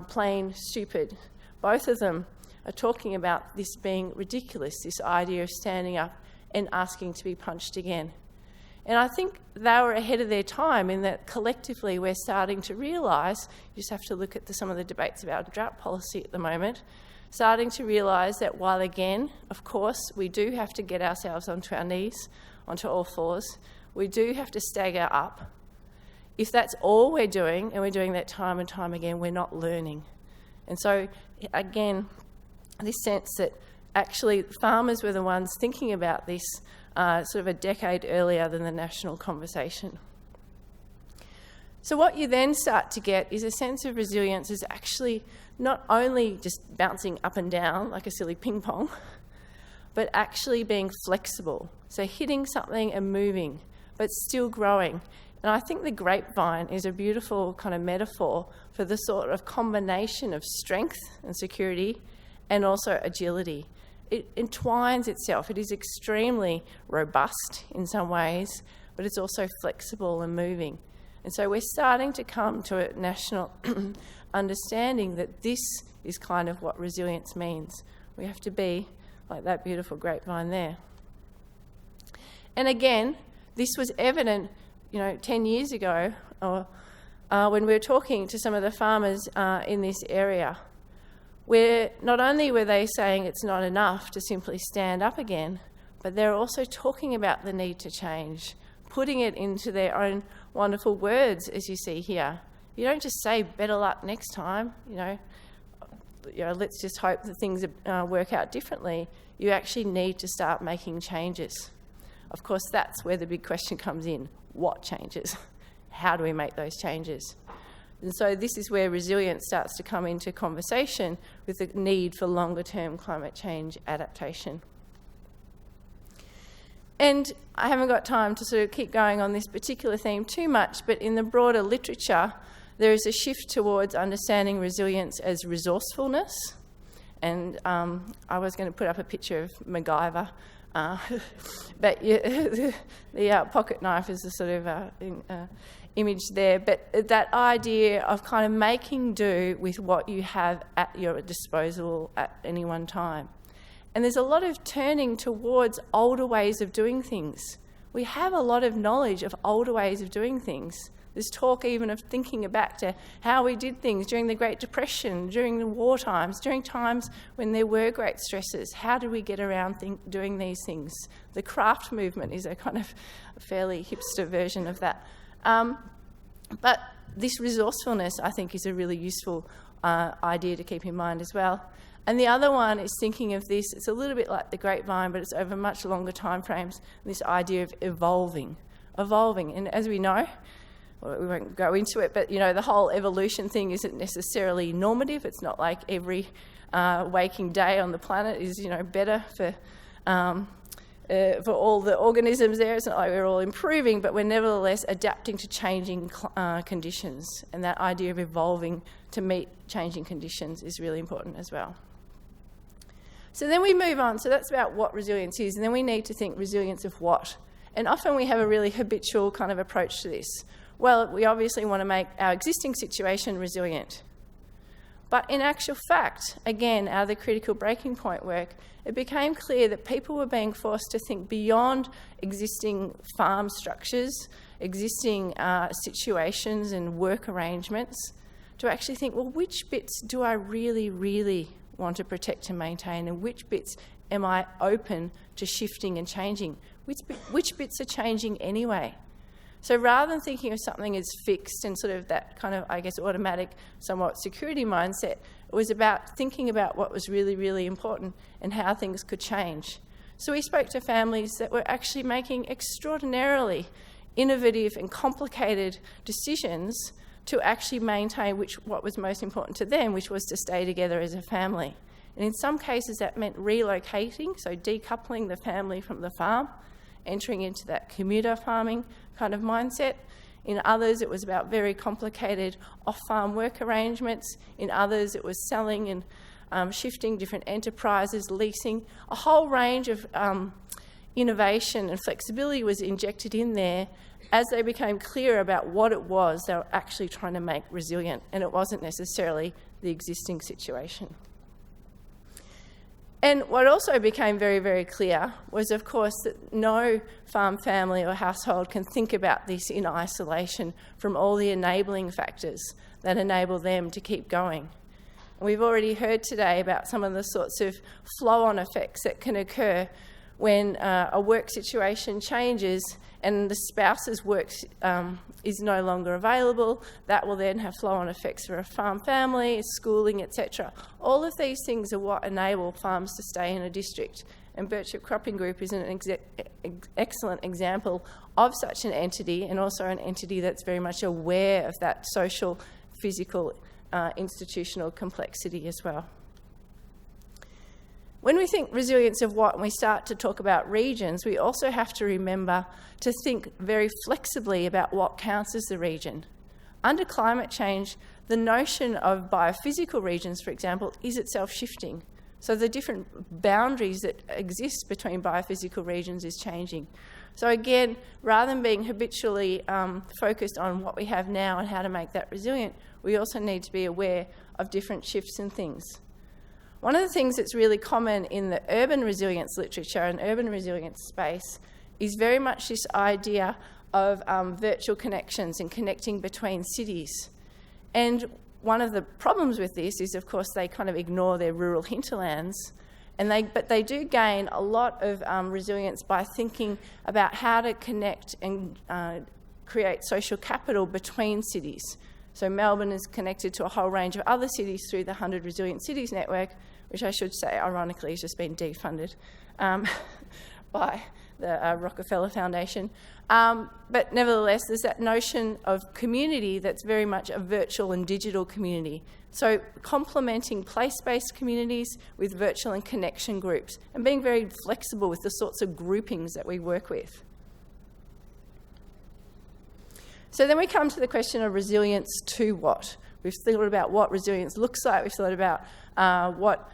plain stupid. Both of them are talking about this being ridiculous, this idea of standing up and asking to be punched again. And I think they were ahead of their time in that collectively we're starting to realise, you just have to look at some of the debates about drought policy at the moment, starting to realise that while again, of course, we do have to get ourselves onto our knees, onto all fours, we do have to stagger up. If that's all we're doing, and we're doing that time and time again, we're not learning. And so, again, this sense that actually farmers were the ones thinking about this sort of a decade earlier than the national conversation. So what you then start to get is a sense of resilience is actually not only just bouncing up and down like a silly ping pong, but actually being flexible. So hitting something and moving, but still growing, And I think the grapevine is a beautiful kind of metaphor for the sort of combination of strength and security and also agility. It entwines itself. It is extremely robust in some ways, but it's also flexible and moving. And so we're starting to come to a national understanding that this is kind of what resilience means. We have to be like that beautiful grapevine there. And again, this was evident, 10 years ago, when we were talking to some of the farmers in this area, where not only were they saying it's not enough to simply stand up again, but they're also talking about the need to change, putting it into their own wonderful words, as you see here. You don't just say better luck next time, let's just hope that things work out differently. You actually need to start making changes. Of course, that's where the big question comes in. What changes? How do we make those changes? And so this is where resilience starts to come into conversation with the need for longer-term climate change adaptation. And I haven't got time to sort of keep going on this particular theme too much, but in the broader literature, there is a shift towards understanding resilience as resourcefulness. And I was going to put up a picture of MacGyver, but the pocket knife is the sort of image there. But that idea of kind of making do with what you have at your disposal at any one time. And there's a lot of turning towards older ways of doing things. We have a lot of knowledge of older ways of doing things. There's talk even of thinking back to how we did things during the Great Depression, during the war times, during times when there were great stresses. How did we get around doing these things? The craft movement is a kind of fairly hipster version of that. But this resourcefulness, I think, is a really useful idea to keep in mind as well. And the other one is thinking of this, it's a little bit like the grapevine, but it's over much longer time frames, this idea of evolving. And as we know, we won't go into it, but the whole evolution thing isn't necessarily normative. It's not like every waking day on the planet is better for all the organisms there. It's not like we're all improving, but we're nevertheless adapting to changing conditions. And that idea of evolving to meet changing conditions is really important as well. So then we move on. So that's about what resilience is. And then we need to think resilience of what. And often we have a really habitual kind of approach to this. Well, we obviously want to make our existing situation resilient. But in actual fact, again, out of the critical breaking point work, it became clear that people were being forced to think beyond existing farm structures, existing situations and work arrangements, to actually think, well, which bits do I really, really want to protect and maintain, and which bits am I open to shifting and changing? Which bits are changing anyway? So rather than thinking of something as fixed and sort of that kind of, automatic, somewhat security mindset, it was about thinking about what was really, really important and how things could change. So we spoke to families that were actually making extraordinarily innovative and complicated decisions to actually maintain what was most important to them, which was to stay together as a family. And in some cases that meant relocating, so decoupling the family from the farm, entering into that commuter farming kind of mindset. In others, it was about very complicated off-farm work arrangements. In others, it was selling and shifting different enterprises, leasing. A whole range of innovation and flexibility was injected in there as they became clear about what it was they were actually trying to make resilient, and it wasn't necessarily the existing situation. And what also became very, very clear was, of course, that no farm family or household can think about this in isolation from all the enabling factors that enable them to keep going. And we've already heard today about some of the sorts of flow-on effects that can occur when a work situation changes and the spouse's work is no longer available. That will then have flow-on effects for a farm family, schooling, etc. All of these things are what enable farms to stay in a district. And Birchip Cropping Group is an excellent example of such an entity, and also an entity that's very much aware of that social, physical, institutional complexity as well. When we think resilience of what, and we start to talk about regions, we also have to remember to think very flexibly about what counts as the region. Under climate change, the notion of biophysical regions, for example, is itself shifting. So the different boundaries that exist between biophysical regions is changing. So again, rather than being habitually focused on what we have now and how to make that resilient, we also need to be aware of different shifts in things. One of the things that's really common in the urban resilience literature and urban resilience space is very much this idea of virtual connections and connecting between cities. And one of the problems with this is, of course, they kind of ignore their rural hinterlands, but they do gain a lot of resilience by thinking about how to connect and create social capital between cities. So Melbourne is connected to a whole range of other cities through the 100 Resilient Cities Network, which I should say, ironically, has just been defunded by the Rockefeller Foundation. But nevertheless, there's that notion of community that's very much a virtual and digital community. So complementing place-based communities with virtual and connection groups and being very flexible with the sorts of groupings that we work with. So then we come to the question of resilience to what? We've thought about what resilience looks like. We've thought about what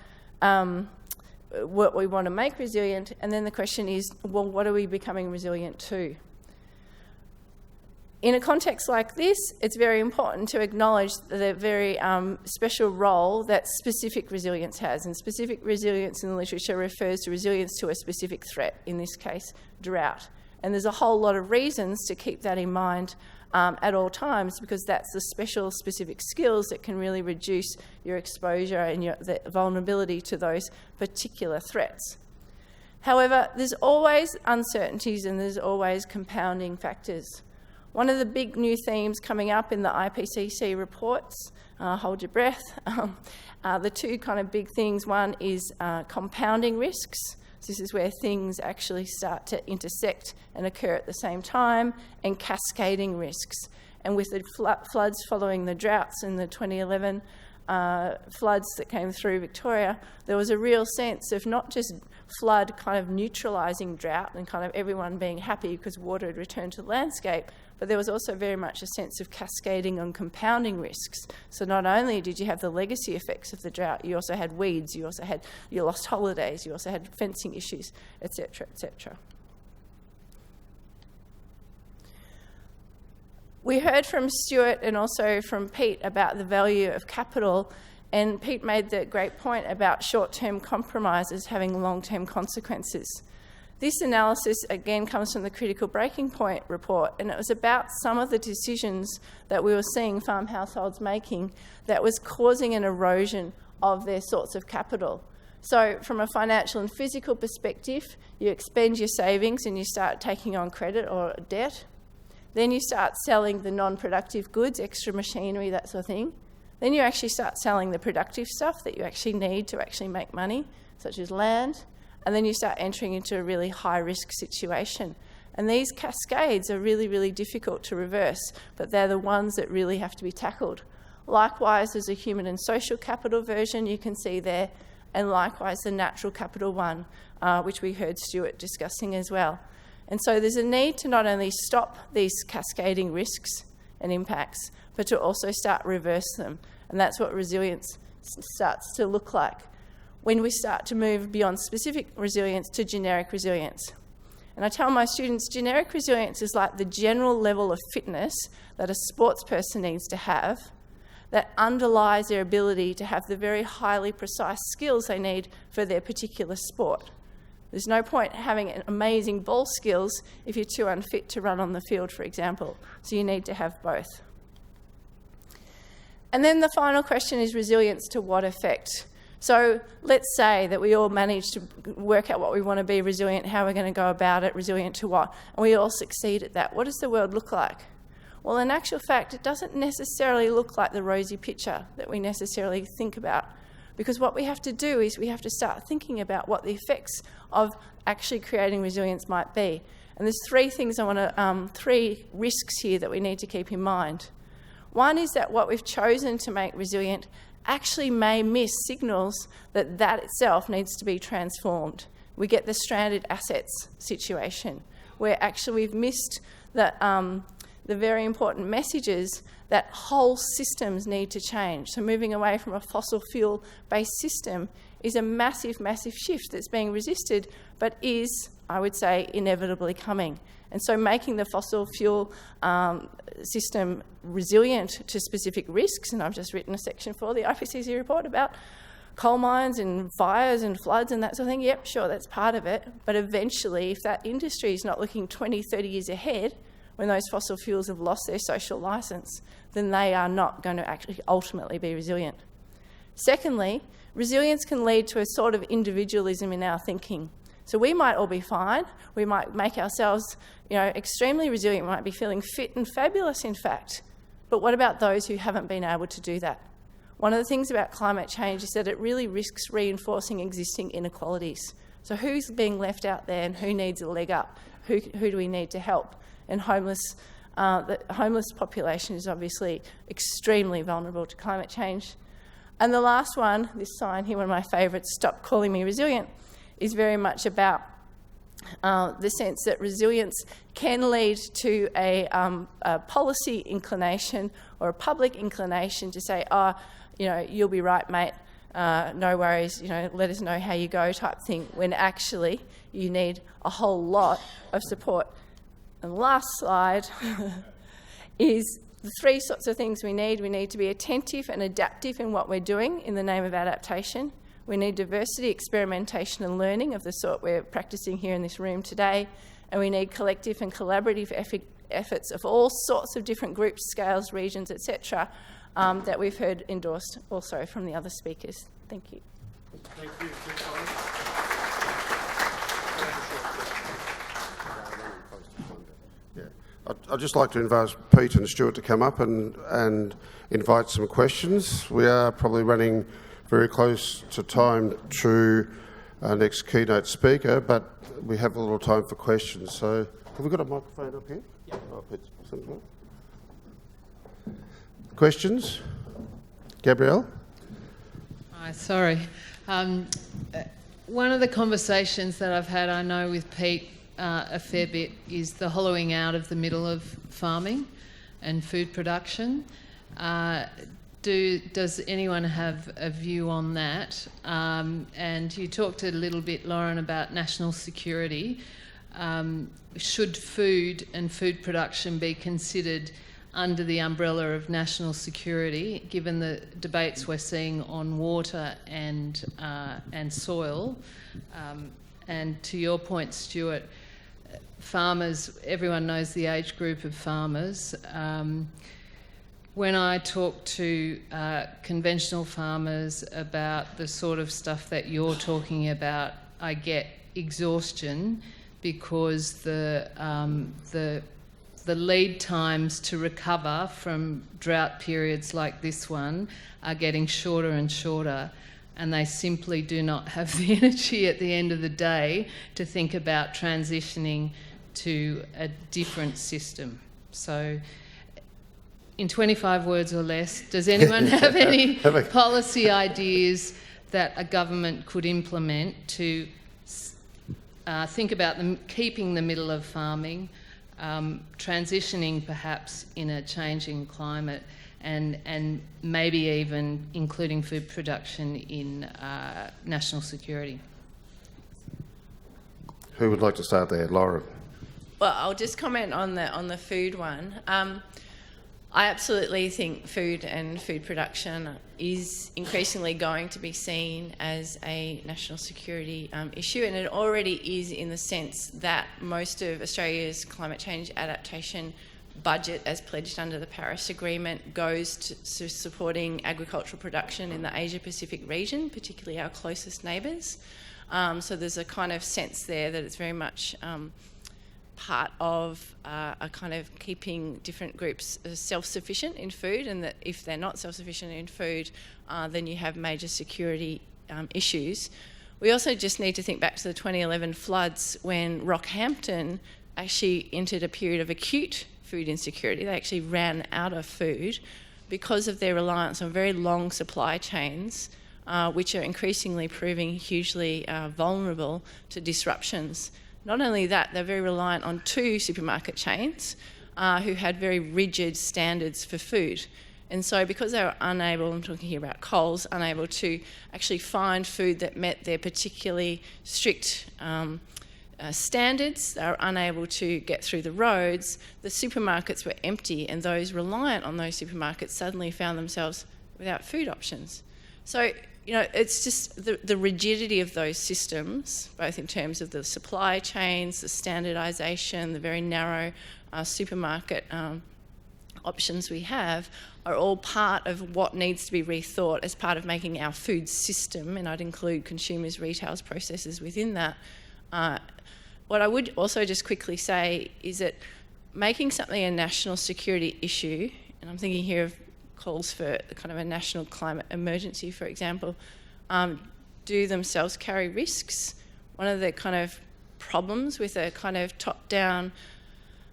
we want to make resilient. And then the question is, well, what are we becoming resilient to? In a context like this, it's very important to acknowledge the very special role that specific resilience has. And specific resilience in the literature refers to resilience to a specific threat, in this case, drought. And there's a whole lot of reasons to keep that in mind at all times, because that's the special specific skills that can really reduce your exposure and the vulnerability to those particular threats. However, there's always uncertainties and there's always compounding factors. One of the big new themes coming up in the IPCC reports, hold your breath, the two kind of big things, one is compounding risks. So this is where things actually start to intersect and occur at the same time, and cascading risks. And with the floods following the droughts in the 2011 floods that came through Victoria, there was a real sense of not just flood kind of neutralising drought and kind of everyone being happy because water had returned to the landscape, but there was also very much a sense of cascading and compounding risks. So not only did you have the legacy effects of the drought, you also had weeds, you lost holidays, you also had fencing issues, etc., etc. We heard from Stuart and also from Pete about the value of capital, and Pete made the great point about short-term compromises having long-term consequences. This analysis, again, comes from the Critical Breaking Point report, and it was about some of the decisions that we were seeing farm households making that was causing an erosion of their sorts of capital. So from a financial and physical perspective, you expend your savings and you start taking on credit or debt. Then you start selling the non-productive goods, extra machinery, that sort of thing. Then you actually start selling the productive stuff that you actually need to actually make money, such as land. And then you start entering into a really high-risk situation. And these cascades are really, really difficult to reverse, but they're the ones that really have to be tackled. Likewise, there's a human and social capital version you can see there, and likewise the natural capital one, which we heard Stuart discussing as well. And so there's a need to not only stop these cascading risks and impacts, but to also start reverse them. And that's what resilience starts to look like when we start to move beyond specific resilience to generic resilience. And I tell my students, generic resilience is like the general level of fitness that a sports person needs to have that underlies their ability to have the very highly precise skills they need for their particular sport. There's no point having amazing ball skills if you're too unfit to run on the field, for example. So you need to have both. And then the final question is resilience to what effect? So let's say that we all manage to work out what we want to be resilient, how we're going to go about it, resilient to what, and we all succeed at that. What does the world look like? Well, in actual fact, it doesn't necessarily look like the rosy picture that we necessarily think about, because what we have to do is we have to start thinking about what the effects of actually creating resilience might be. And there's three risks here that we need to keep in mind. One is that what we've chosen to make resilient actually may miss signals that itself needs to be transformed. We get the stranded assets situation, where actually we've missed the very important messages that whole systems need to change. So moving away from a fossil fuel-based system is a massive, massive shift that's being resisted, but is, I would say, inevitably coming. And so making the fossil fuel system resilient to specific risks, and I've just written a section for the IPCC report about coal mines and fires and floods and that sort of thing. Yep, sure, that's part of it. But eventually, if that industry is not looking 20, 30 years ahead, when those fossil fuels have lost their social licence, then they are not going to actually ultimately be resilient. Secondly, resilience can lead to a sort of individualism in our thinking. So we might all be fine. We might make ourselves, extremely resilient. We might be feeling fit and fabulous, in fact. But what about those who haven't been able to do that? One of the things about climate change is that it really risks reinforcing existing inequalities. So who's being left out there and who needs a leg up? Who do we need to help? And the homeless population is obviously extremely vulnerable to climate change. And the last one, this sign here, one of my favourites, "Stop Calling Me Resilient," is very much about the sense that resilience can lead to a policy inclination or a public inclination to say, you'll be right, mate, no worries, let us know how you go type thing, when actually you need a whole lot of support. And the last slide is the three sorts of things we need. We need to be attentive and adaptive in what we're doing in the name of adaptation. We need diversity, experimentation and learning of the sort we're practising here in this room today. And we need collective and collaborative efforts of all sorts of different groups, scales, regions, etc., that we've heard endorsed also from the other speakers. Thank you. Thank you. I'd just like to invite Pete and Stuart to come up and invite some questions. We are probably running very close to time to our next keynote speaker, but we have a little time for questions. So have we got a microphone up here? Yeah. Oh, Pete's somewhere. Questions? Gabrielle? Hi, sorry. One of the conversations that I've had, I know, with Pete a fair bit is the hollowing out of the middle of farming and food production. Does anyone have a view on that? And you talked a little bit, Lauren, about national security. Should food and food production be considered under the umbrella of national security, given the debates we're seeing on water and soil? And to your point, Stuart, farmers, everyone knows the age group of farmers. When I talk to conventional farmers about the sort of stuff that you're talking about, I get exhaustion because the lead times to recover from drought periods like this one are getting shorter and shorter, and they simply do not have the energy at the end of the day to think about transitioning to a different system. So in 25 words or less, does anyone have any policy ideas that a government could implement to think about keeping the middle of farming, transitioning perhaps in a changing climate, and maybe even including food production in national security? Who would like to start there? Lauren? Well, I'll just comment on the food one. I absolutely think food and food production is increasingly going to be seen as a national security issue, and it already is, in the sense that most of Australia's climate change adaptation budget, as pledged under the Paris Agreement, goes to supporting agricultural production in the Asia-Pacific region, particularly our closest neighbours. So there's a kind of sense there that it's very much part of a kind of keeping different groups self-sufficient in food, and that if they're not self-sufficient in food, then you have major security issues. We also just need to think back to the 2011 floods, when Rockhampton actually entered a period of acute food insecurity. They actually ran out of food because of their reliance on very long supply chains, which are increasingly proving hugely vulnerable to disruptions. Not only that, they're very reliant on two supermarket chains who had very rigid standards for food. And so because they were unable, I'm talking here about Coles, unable to actually find food that met their particularly strict standards, they were unable to get through the roads, the supermarkets were empty, and those reliant on those supermarkets suddenly found themselves without food options. So, you know, it's just the rigidity of those systems, both in terms of the supply chains, the standardisation, the very narrow supermarket options we have, are all part of what needs to be rethought as part of making our food system, and I'd include consumers, retailers, processors within that. What I would also just quickly say is that making something a national security issue, and I'm thinking here of calls for kind of a national climate emergency, for example, do themselves carry risks. One of the kind of problems with a kind of top-down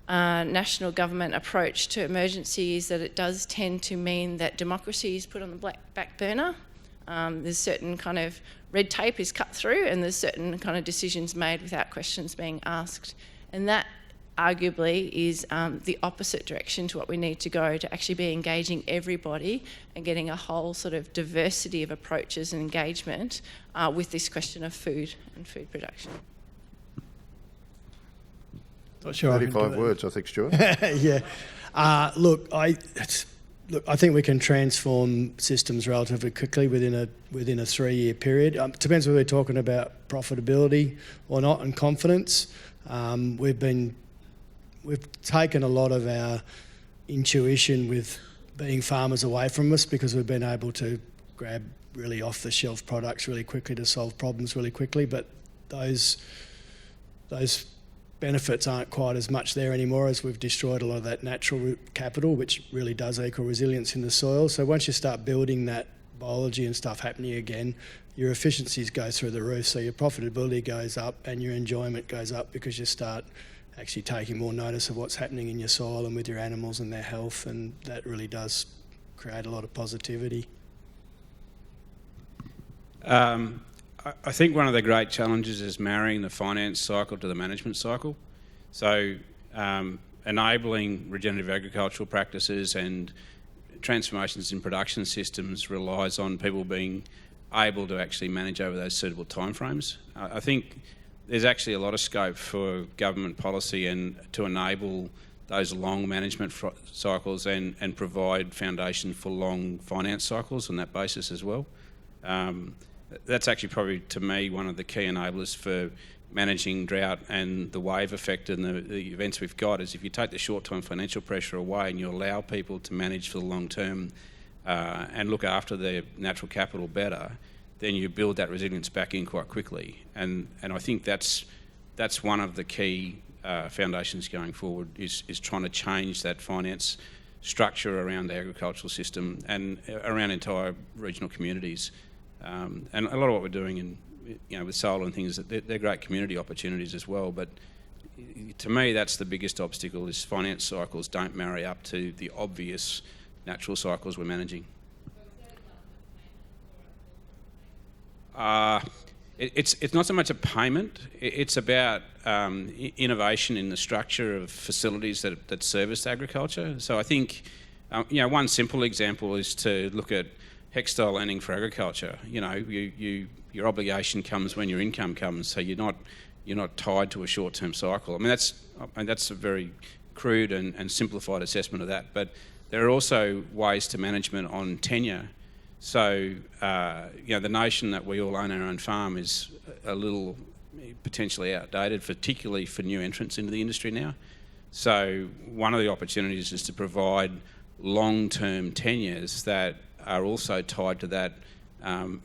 national government approach to emergency is that it does tend to mean that democracy is put on the back burner. There's certain kind of red tape is cut through, and there's certain kind of decisions made without questions being asked. And that arguably is the opposite direction to what we need to go, to actually be engaging everybody and getting a whole sort of diversity of approaches and engagement with this question of food and food production. Not sure 35 words, I think, Stuart. Yeah. Look, I think we can transform systems relatively quickly within a 3-year period. Depends whether we're talking about profitability or not, and confidence. We've taken a lot of our intuition with being farmers away from us, because we've been able to grab really off-the-shelf products really quickly to solve problems really quickly. But those benefits aren't quite as much there anymore, as we've destroyed a lot of that natural capital, which really does equal resilience in the soil. So once you start building that biology and stuff happening again, your efficiencies go through the roof, so your profitability goes up and your enjoyment goes up, because you start actually taking more notice of what's happening in your soil and with your animals and their health, and that really does create a lot of positivity. I think one of the great challenges is marrying the finance cycle to the management cycle. So enabling regenerative agricultural practices and transformations in production systems relies on people being able to actually manage over those suitable timeframes. I think there's actually a lot of scope for government policy and to enable those long management cycles and provide foundation for long finance cycles on that basis as well. That's actually probably, to me, one of the key enablers for managing drought and the wave effect and the events we've got, is if you take the short-term financial pressure away and you allow people to manage for the long term and look after their natural capital better, then you build that resilience back in quite quickly. And I think that's one of the key foundations going forward, is trying to change that finance structure around the agricultural system and around entire regional communities. And a lot of what we're doing with solar and things, they're great community opportunities as well. But to me, that's the biggest obstacle, is finance cycles don't marry up to the obvious natural cycles we're managing. It's not so much a payment. It's about innovation in the structure of facilities that service agriculture. So I think one simple example is to look at hex-style landing for agriculture. Your obligation comes when your income comes, so you're not tied to a short-term cycle. I mean that's a very crude and simplified assessment of that. But there are also ways to management on tenure. So the notion that we all own our own farm is a little potentially outdated, particularly for new entrants into the industry now. So one of the opportunities is to provide long-term tenures that are also tied to that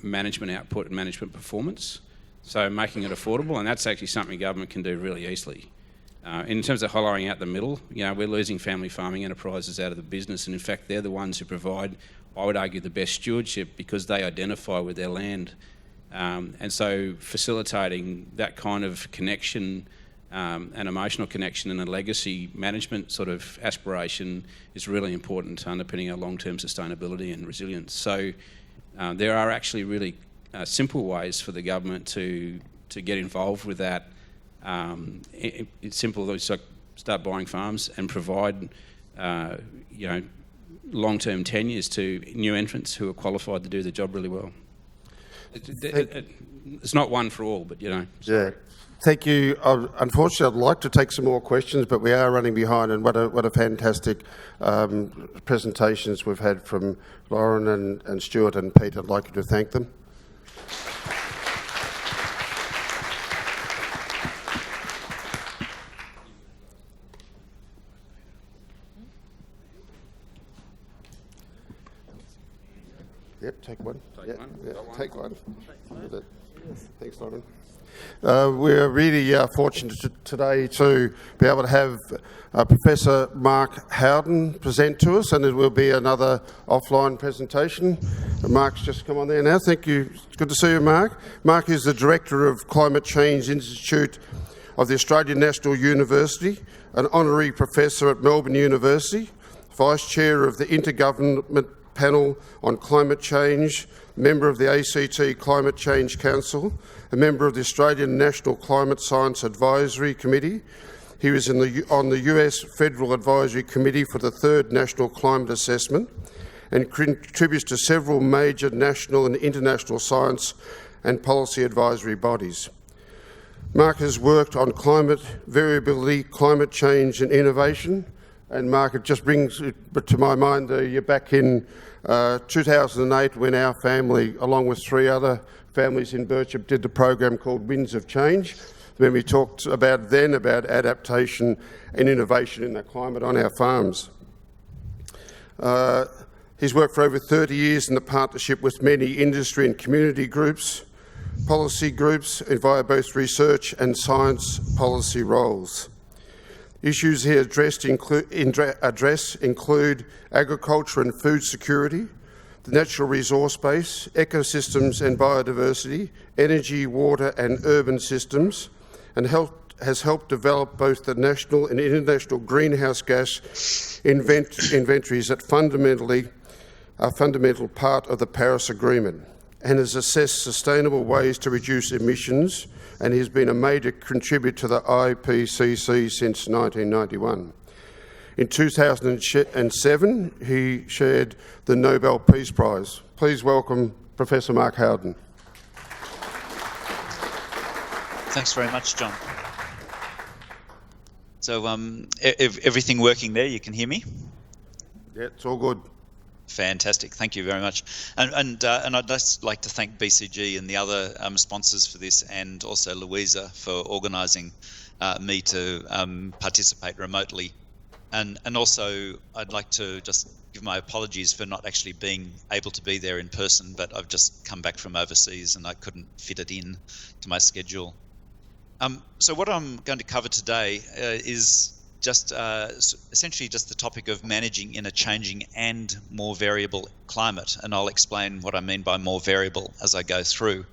management output and management performance. So making it affordable, and that's actually something government can do really easily. In terms of hollowing out the middle, we're losing family farming enterprises out of the business, and in fact they're the ones who provide, I would argue, the best stewardship, because they identify with their land. And so facilitating that kind of connection an emotional connection and a legacy management sort of aspiration is really important to underpinning our long-term sustainability and resilience. So there are actually really simple ways for the government to get involved with that. It's simple, like start buying farms and provide long-term tenures to new entrants who are qualified to do the job really well. It's not one for all, but sorry. Yeah. Thank you. Unfortunately, I'd like to take some more questions, but we are running behind, and what a fantastic presentations we've had from Lauren and Stuart and Pete. I'd like you to thank them. Yep, take one. Take one. Thanks, Lauren. We're really fortunate today to be able to have Professor Mark Howden present to us, and there will be another offline presentation. Mark's just come on there now. Thank you. It's good to see you, Mark. Mark is the Director of Climate Change Institute of the Australian National University, an Honorary Professor at Melbourne University, Vice Chair of the Intergovernment Panel on Climate Change, member of the ACT Climate Change Council, a member of the Australian National Climate Science Advisory Committee. He was on the US Federal Advisory Committee for the 3rd National Climate Assessment and contributes to several major national and international science and policy advisory bodies. Mark has worked on climate variability, climate change and innovation. And Mark, it just brings to my mind you're back in 2008 when our family, along with 3 other families in Birchip, did the program called Winds of Change, when we talked about adaptation and innovation in the climate on our farms. He's worked for over 30 years in the partnership with many industry and community groups, policy groups, via both research and science policy roles. Issues he address include agriculture and food security, the natural resource base, ecosystems and biodiversity, energy, water and urban systems, and has helped develop both the national and international greenhouse gas inventories that fundamentally are a fundamental part of the Paris Agreement, and has assessed sustainable ways to reduce emissions, and he's been a major contributor to the IPCC since 1991. In 2007, he shared the Nobel Peace Prize. Please welcome Professor Mark Howden. Thanks very much, John. So everything working there? You can hear me? Yeah, it's all good. Fantastic, thank you very much. And I'd just like to thank BCG and the other sponsors for this, and also Louisa for organising me to participate remotely. And also I'd like to just give my apologies for not actually being able to be there in person, but I've just come back from overseas and I couldn't fit it in to my schedule. So what I'm going to cover today is just essentially just the topic of managing in a changing and more variable climate, and I'll explain what I mean by more variable as I go through.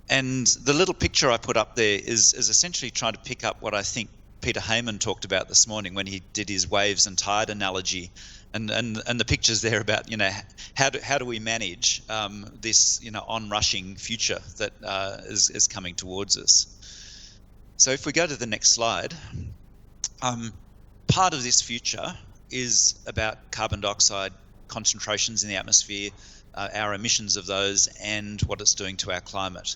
And the little picture I put up there is essentially trying to pick up what I think Peter Heyman talked about this morning when he did his waves and tide analogy, and the pictures there about how do we manage this onrushing future that is coming towards us. So if we go to the next slide. Part of this future is about carbon dioxide concentrations in the atmosphere, our emissions of those, and what it's doing to our climate.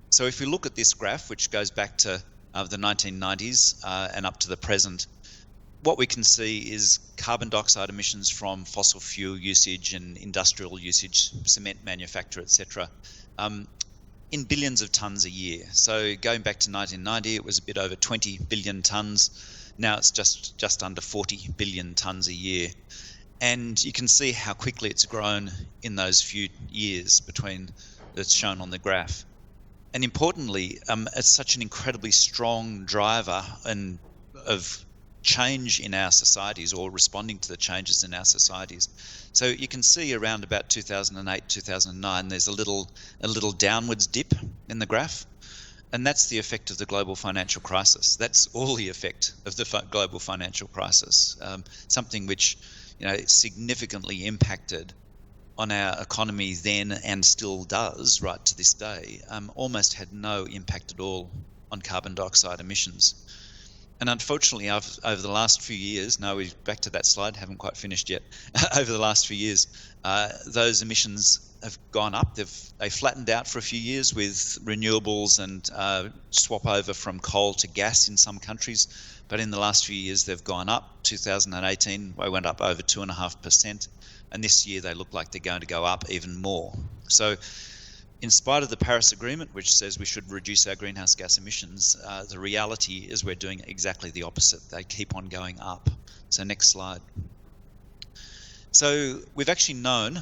So if we look at this graph, which goes back to the 1990s and up to the present, what we can see is carbon dioxide emissions from fossil fuel usage and industrial usage, cement manufacture, etc., in billions of tonnes a year. So going back to 1990, it was a bit over 20 billion tonnes. Now it's just under 40 billion tonnes a year. And you can see how quickly it's grown in those few years between that's shown on the graph. And importantly, it's such an incredibly strong driver of change in our societies, or responding to the changes in our societies. So you can see around about 2008, 2009, there's a little downwards dip in the graph. And that's the effect of the global financial crisis. That's all the effect of the global financial crisis, something which, significantly impacted on our economy then and still does right to this day, almost had no impact at all on carbon dioxide emissions. And unfortunately, over the last few years, we're back to that slide, haven't quite finished yet. Over the last few years, those emissions have gone up. They flattened out for a few years with renewables and swap over from coal to gas in some countries. But in the last few years, they've gone up. 2018, they went up over 2.5%. And this year, they look like they're going to go up even more. So in spite of the Paris Agreement, which says we should reduce our greenhouse gas emissions, the reality is we're doing exactly the opposite. They keep on going up. So next slide. So we've actually known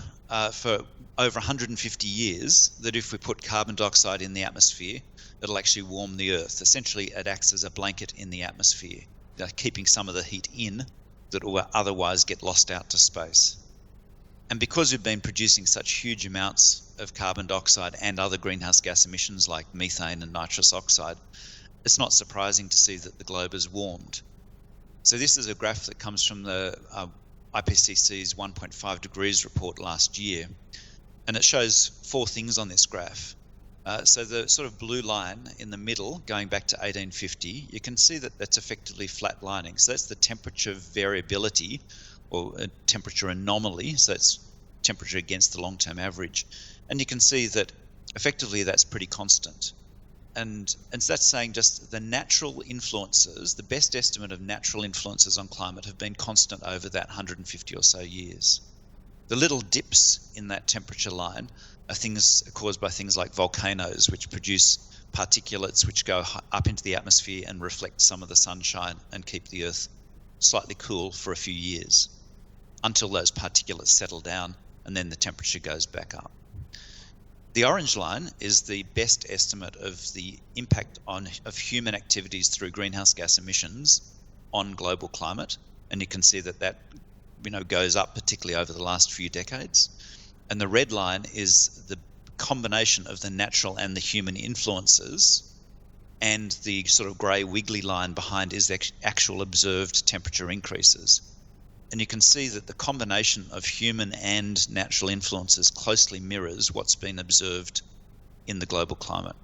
for over 150 years that if we put carbon dioxide in the atmosphere, it'll actually warm the Earth. Essentially, it acts as a blanket in the atmosphere, keeping some of the heat in that will otherwise get lost out to space. And because we've been producing such huge amounts of carbon dioxide and other greenhouse gas emissions like methane and nitrous oxide, it's not surprising to see that the globe has warmed. So this is a graph that comes from the IPCC's 1.5 degrees report last year, and it shows four things on this graph. So the sort of blue line in the middle, going back to 1850, you can see that that's effectively flatlining. So that's the temperature variability, or a temperature anomaly, so it's temperature against the long-term average. And you can see that effectively that's pretty constant. And so that's saying just the natural influences, the best estimate of natural influences on climate have been constant over that 150 or so years. The little dips in that temperature line are things caused by things like volcanoes, which produce particulates which go up into the atmosphere and reflect some of the sunshine and keep the Earth slightly cool for a few years, until those particulates settle down and then the temperature goes back up. The orange line is the best estimate of the impact of human activities through greenhouse gas emissions on global climate, and you can see that goes up particularly over the last few decades. And the red line is the combination of the natural and the human influences, and the sort of grey wiggly line behind is the actual observed temperature increases. And you can see that the combination of human and natural influences closely mirrors what's been observed in the global climate.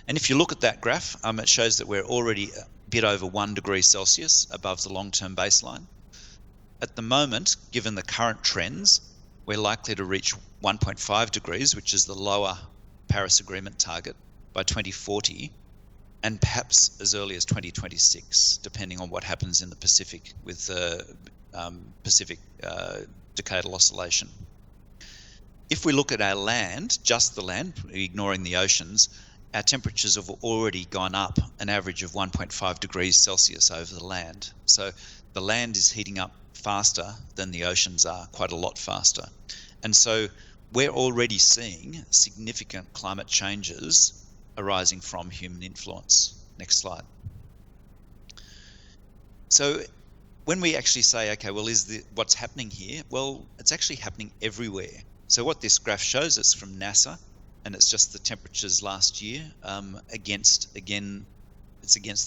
And if you look at that graph, it shows that we're already a bit over 1 degree Celsius above the long-term baseline. At the moment, given the current trends, we're likely to reach 1.5 degrees, which is the lower Paris Agreement target, by 2040. And perhaps as early as 2026, depending on what happens in the Pacific with the Pacific decadal oscillation. If we look at our land, just the land, ignoring the oceans, our temperatures have already gone up an average of 1.5 degrees Celsius over the land. So the land is heating up faster than the oceans are, quite a lot faster. And so we're already seeing significant climate changes arising from human influence. Next slide. So when we actually say, okay, well, what's happening here? Well, it's actually happening everywhere. So what this graph shows us from NASA, and it's just the temperatures last year against the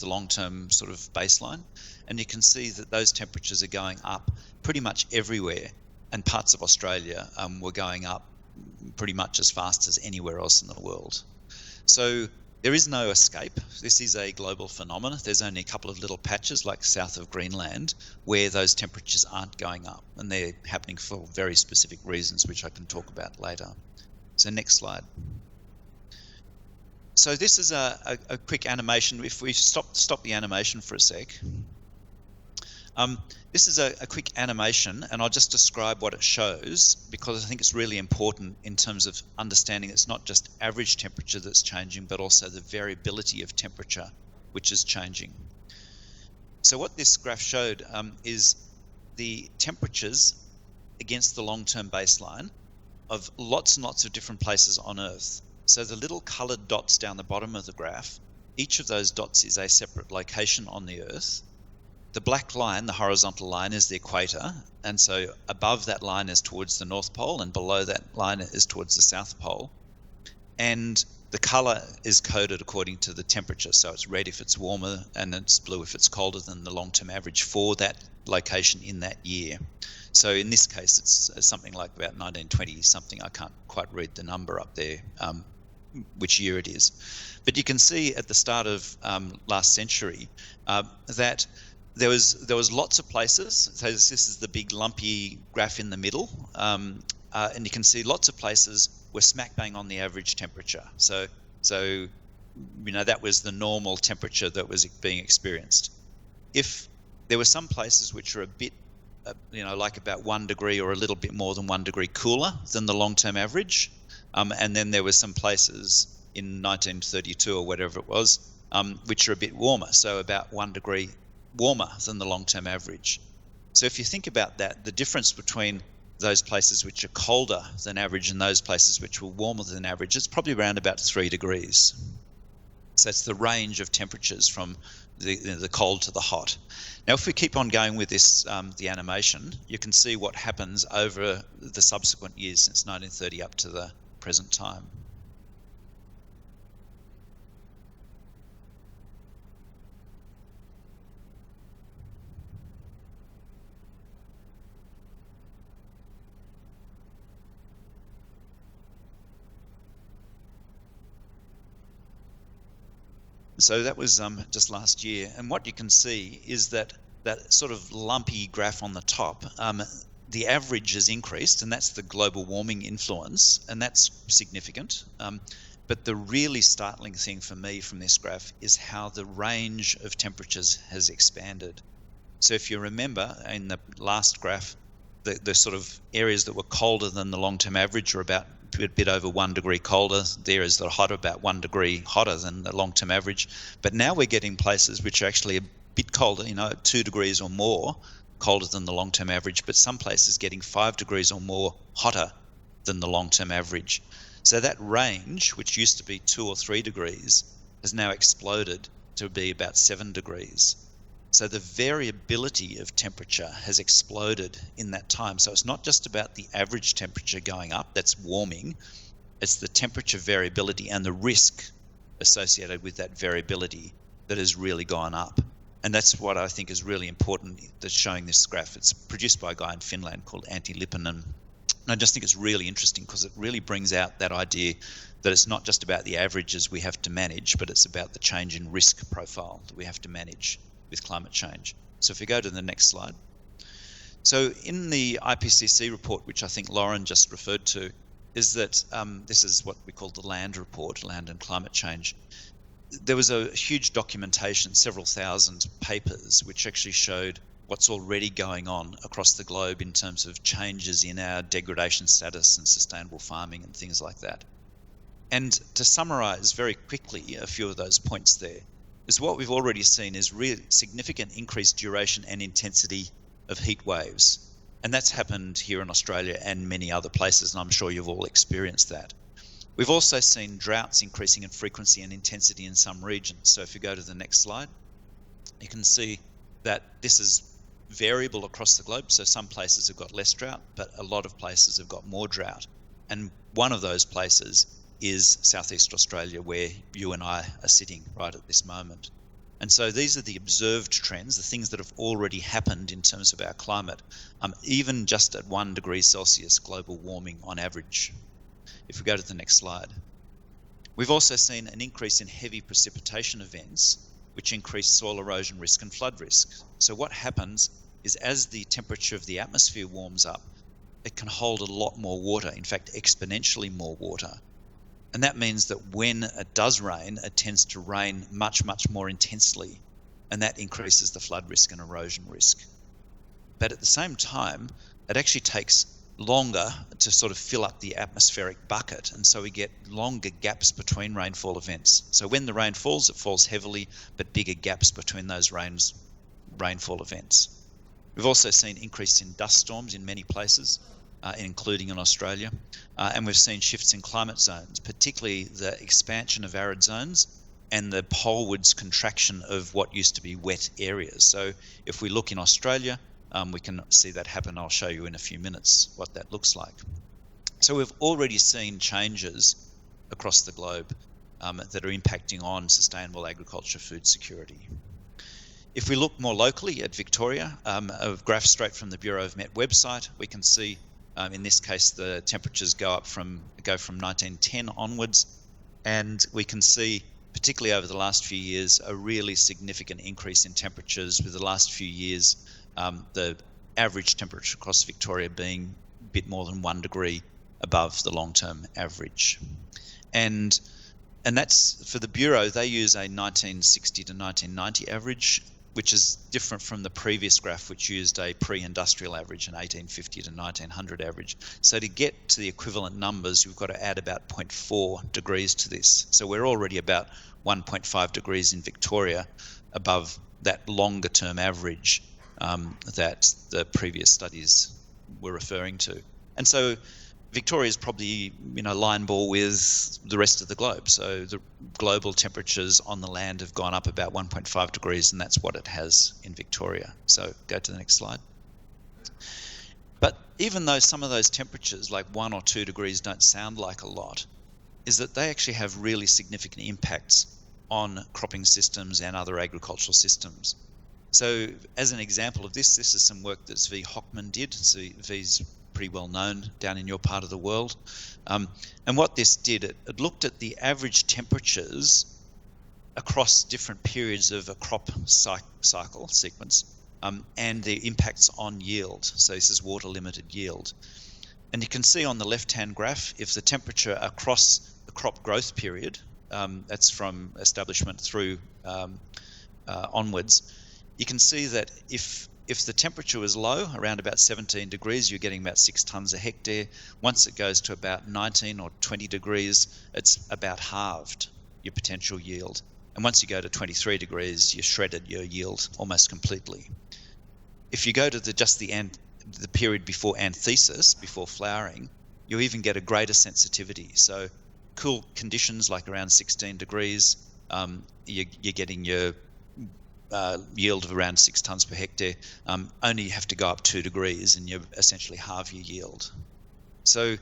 long-term sort of baseline. And you can see that those temperatures are going up pretty much everywhere, and parts of Australia were going up pretty much as fast as anywhere else in the world. So there is no escape. This is a global phenomenon. There's only a couple of little patches like south of Greenland where those temperatures aren't going up, and they're happening for very specific reasons, which I can talk about later. So next slide. So this is a quick animation. If we stop the animation for a sec. This is a quick animation, and I'll just describe what it shows, because I think it's really important in terms of understanding it's not just average temperature that's changing, but also the variability of temperature, which is changing. So what this graph showed is the temperatures against the long-term baseline of lots and lots of different places on Earth. So the little coloured dots down the bottom of the graph, each of those dots is a separate location on the Earth. The black line, the horizontal line, is the equator, and so above that line is towards the North Pole, and below that line is towards the South Pole. And the colour is coded according to the temperature. So it's red if it's warmer and it's blue if it's colder than the long-term average for that location in that year. So in this case, it's something like about 1920 something. I can't quite read the number up there, which year it is. But you can see at the start of last century that there was lots of places. So this is the big lumpy graph in the middle, and you can see lots of places were smack bang on the average temperature. So that was the normal temperature that was being experienced. If there were some places which are a bit, like about 1 degree or a little bit more than 1 degree cooler than the long-term average, and then there were some places in 1932 or whatever it was, which are a bit warmer, so about 1 degree warmer than the long-term average. So if you think about that, the difference between those places which are colder than average and those places which were warmer than average, it's probably around about 3 degrees. So that's the range of temperatures from the cold to the hot. Now, if we keep on going with this, the animation, you can see what happens over the subsequent years since 1930 up to the present time. So that was just last year, and what you can see is that sort of lumpy graph on the top, the average has increased, and that's the global warming influence, and that's significant. But the really startling thing for me from this graph is how the range of temperatures has expanded. So if you remember in the last graph, the sort of areas that were colder than the long-term average are about a bit over 1 degree colder. There is the hotter, about 1 degree hotter than the long-term average. But now we're getting places which are actually a bit colder, 2 degrees or more colder than the long-term average, but some places getting 5 degrees or more hotter than the long-term average. So that range, which used to be 2 or 3 degrees, has now exploded to be about 7 degrees. So the variability of temperature has exploded in that time. So it's not just about the average temperature going up, that's warming, it's the temperature variability and the risk associated with that variability that has really gone up. And that's what I think is really important that's showing this graph. It's produced by a guy in Finland called Antti Lipponen. And I just think it's really interesting because it really brings out that idea that it's not just about the averages we have to manage, but it's about the change in risk profile that we have to manage with climate change. So if we go to the next slide. So in the IPCC report, which I think Lauren just referred to, is that this is what we call the land report, land and climate change. There was a huge documentation, several thousand papers, which actually showed what's already going on across the globe in terms of changes in our degradation status and sustainable farming and things like that. And to summarize very quickly a few of those points there, is what we've already seen is really significant increased duration and intensity of heat waves. And that's happened here in Australia and many other places, and I'm sure you've all experienced that. We've also seen droughts increasing in frequency and intensity in some regions. So if you go to the next slide, you can see that this is variable across the globe. So some places have got less drought, but a lot of places have got more drought. And one of those places is Southeast Australia, where you and I are sitting right at this moment. And so these are the observed trends, the things that have already happened in terms of our climate, even just at 1 degree Celsius global warming on average. If we go to the next slide. We've also seen an increase in heavy precipitation events, which increase soil erosion risk and flood risk. So what happens is as the temperature of the atmosphere warms up, it can hold a lot more water, in fact exponentially more water. And that means that when it does rain, it tends to rain much, much more intensely, and that increases the flood risk and erosion risk. But at the same time, it actually takes longer to sort of fill up the atmospheric bucket, and so we get longer gaps between rainfall events. So when the rain falls, it falls heavily, but bigger gaps between those rainfall events. We've also seen increase in dust storms in many places, including in Australia, and we've seen shifts in climate zones, particularly the expansion of arid zones and the polewards contraction of what used to be wet areas. So if we look in Australia, we can see that happen. I'll show you in a few minutes what that looks like. So we've already seen changes across the globe. that are impacting on sustainable agriculture food security. If we look more locally at Victoria, a graph straight from the Bureau of Met website, we can see in this case the temperatures go from 1910 onwards, and we can see, particularly over the last few years, a really significant increase in temperatures, with the last few years the average temperature across Victoria being a bit more than 1 degree above the long-term average. And that's, for the Bureau, they use a 1960 to 1990 average, which is different from the previous graph, which used a pre-industrial average, an 1850 to 1900 average. So to get to the equivalent numbers, you've got to add about 0.4 degrees to this. So we're already about 1.5 degrees in Victoria above that longer term average that the previous studies were referring to. And so Victoria is probably, line ball with the rest of the globe. So the global temperatures on the land have gone up about 1.5 degrees, and that's what it has in Victoria. So go to the next slide. But even though some of those temperatures, like 1 or 2 degrees, don't sound like a lot, is that they actually have really significant impacts on cropping systems and other agricultural systems. So as an example of this is some work that Zvi Hockman did. So Zvi's pretty well known down in your part of the world. And what this did, it looked at the average temperatures across different periods of a crop cycle sequence and the impacts on yield. So this is water limited yield. And you can see on the left-hand graph, if the temperature across the crop growth period, that's from establishment through onwards, you can see that if the temperature was low, around about 17 degrees, you're getting about 6 tonnes a hectare. Once it goes to about 19 or 20 degrees, it's about halved your potential yield. And once you go to 23 degrees, you've shredded your yield almost completely. If you go to the period before anthesis, before flowering, you even get a greater sensitivity. So cool conditions like around 16 degrees, you're getting your yield of around 6 tonnes per hectare. Only you have to go up 2 degrees and you essentially halve your yield. So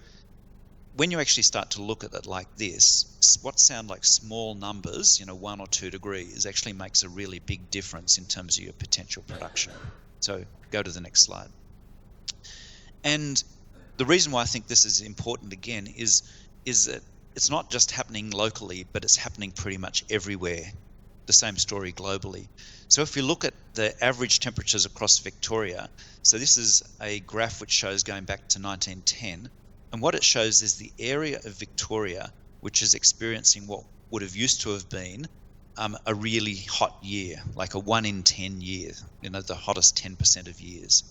when you actually start to look at it like this, what sound like small numbers, 1 or 2 degrees, actually makes a really big difference in terms of your potential production. So go to the next slide. And the reason why I think this is important again is that it's not just happening locally, but it's happening pretty much everywhere. The same story globally. So if we look at the average temperatures across Victoria, so this is a graph which shows going back to 1910, and what it shows is the area of Victoria which is experiencing what would have used to have been a really hot year, like a 1 in 10 year, the hottest 10% of years.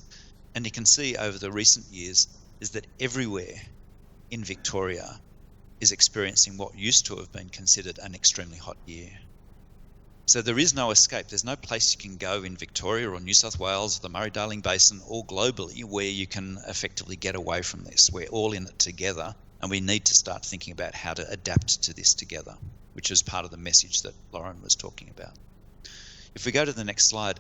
And you can see over the recent years is that everywhere in Victoria is experiencing what used to have been considered an extremely hot year. So there is no escape. There's no place you can go in Victoria or New South Wales or the Murray-Darling Basin or globally where you can effectively get away from this. We're all in it together, and we need to start thinking about how to adapt to this together, which is part of the message that Lauren was talking about. If we go to the next slide,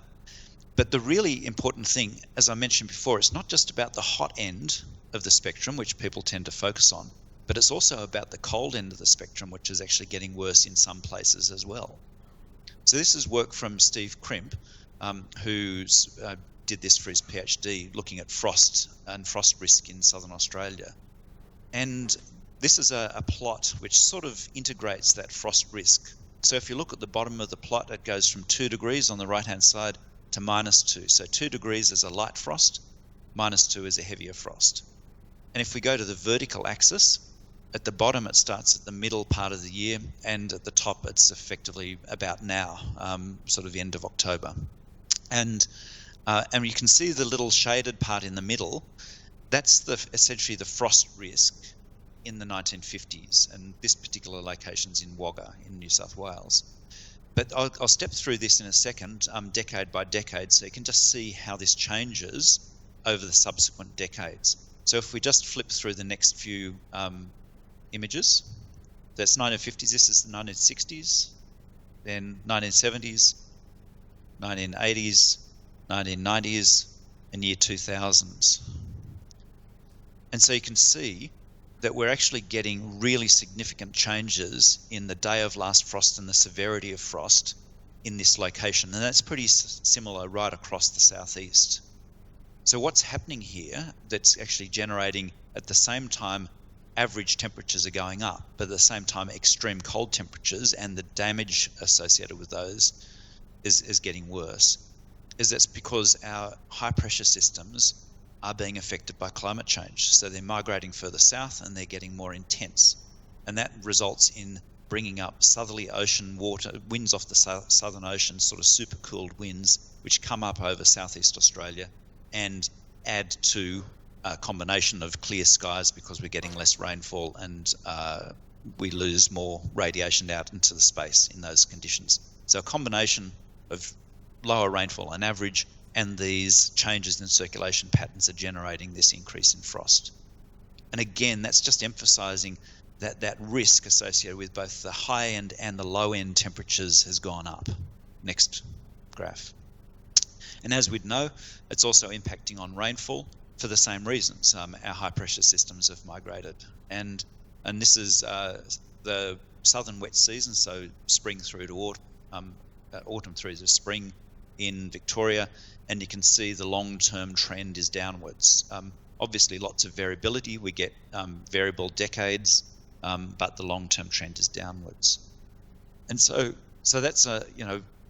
but the really important thing, as I mentioned before, it's not just about the hot end of the spectrum, which people tend to focus on, but it's also about the cold end of the spectrum, which is actually getting worse in some places as well. So this is work from Steve Crimp, who did this for his PhD, looking at frost and frost risk in southern Australia. And this is a plot which sort of integrates that frost risk. So if you look at the bottom of the plot, it goes from 2 degrees on the right-hand side to -2. So 2 degrees is a light frost, -2 is a heavier frost. And if we go to the vertical axis, at the bottom it starts at the middle part of the year, and at the top it's effectively about now, sort of end of October. And you can see the little shaded part in the middle. That's essentially the frost risk in the 1950s, and this particular location's in Wagga in New South Wales. But I'll step through this in a second, decade by decade, so you can just see how this changes over the subsequent decades. So if we just flip through the next few images, that's 1950s, this is the 1960s, then 1970s, 1980s, 1990s, and year 2000s. And so you can see that we're actually getting really significant changes in the day of last frost and the severity of frost in this location. And that's pretty similar right across the southeast. So what's happening here that's actually generating at the same time average temperatures are going up, but at the same time extreme cold temperatures and the damage associated with those is getting worse, is that's because our high pressure systems are being affected by climate change. So they're migrating further south and they're getting more intense. And that results in bringing up southerly ocean water, winds off the Southern Ocean, sort of super cooled winds, which come up over Southeast Australia and add to a combination of clear skies because we're getting less rainfall and we lose more radiation out into the space in those conditions. So a combination of lower rainfall on average and these changes in circulation patterns are generating this increase in frost. And again, that's just emphasizing that risk associated with both the high end and the low end temperatures has gone up. Next graph. And as we'd know, it's also impacting on rainfall for the same reasons. Our high pressure systems have migrated. And this is the southern wet season, so spring through to autumn through to spring in Victoria, and you can see the long-term trend is downwards. Obviously lots of variability, we get variable decades, but the long-term trend is downwards. And so that's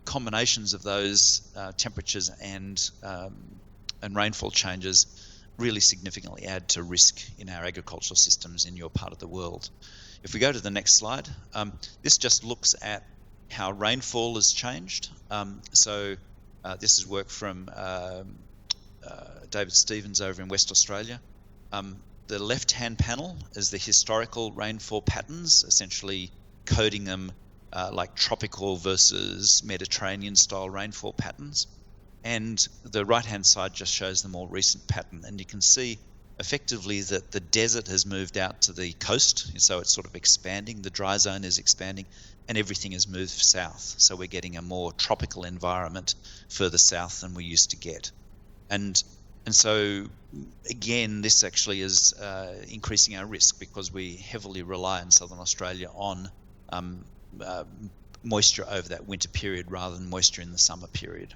combinations of those temperatures and rainfall changes really significantly add to risk in our agricultural systems in your part of the world. If we go to the next slide, this just looks at how rainfall has changed. This is work from David Stevens over in West Australia. The left-hand panel is the historical rainfall patterns, essentially coding them like tropical versus Mediterranean style rainfall patterns. And the right-hand side just shows the more recent pattern. And you can see effectively that the desert has moved out to the coast, so it's sort of expanding, the dry zone is expanding, and everything has moved south. So we're getting a more tropical environment further south than we used to get. And so, again, this actually is increasing our risk because we heavily rely in Southern Australia on moisture over that winter period rather than moisture in the summer period.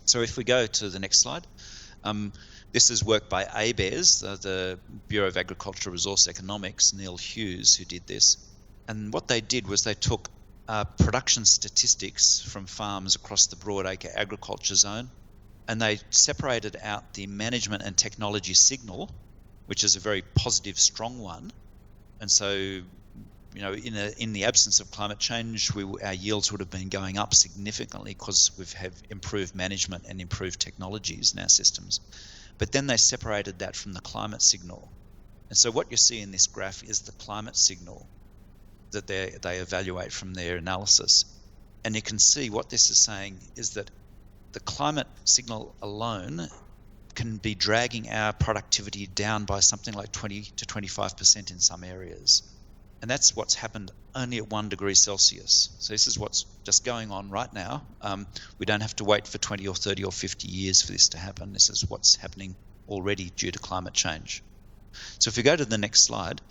So if we go to the next slide, this is work by ABARES, the Bureau of Agricultural Resource Economics, Neil Hughes, who did this. And what they did was they took production statistics from farms across the broadacre agriculture zone, and they separated out the management and technology signal, which is a very positive, strong one. And so, in the absence of climate change, our yields would have been going up significantly because we've had improved management and improved technologies in our systems. But then they separated that from the climate signal. And so what you see in this graph is the climate signal that they evaluate from their analysis. And you can see what this is saying is that the climate signal alone can be dragging our productivity down by something like 20 to 25% in some areas. And that's what's happened only at 1 degree Celsius. So this is what's just going on right now. We don't have to wait for 20 or 30 or 50 years for this to happen. This is what's happening already due to climate change. So if we go to the next slide,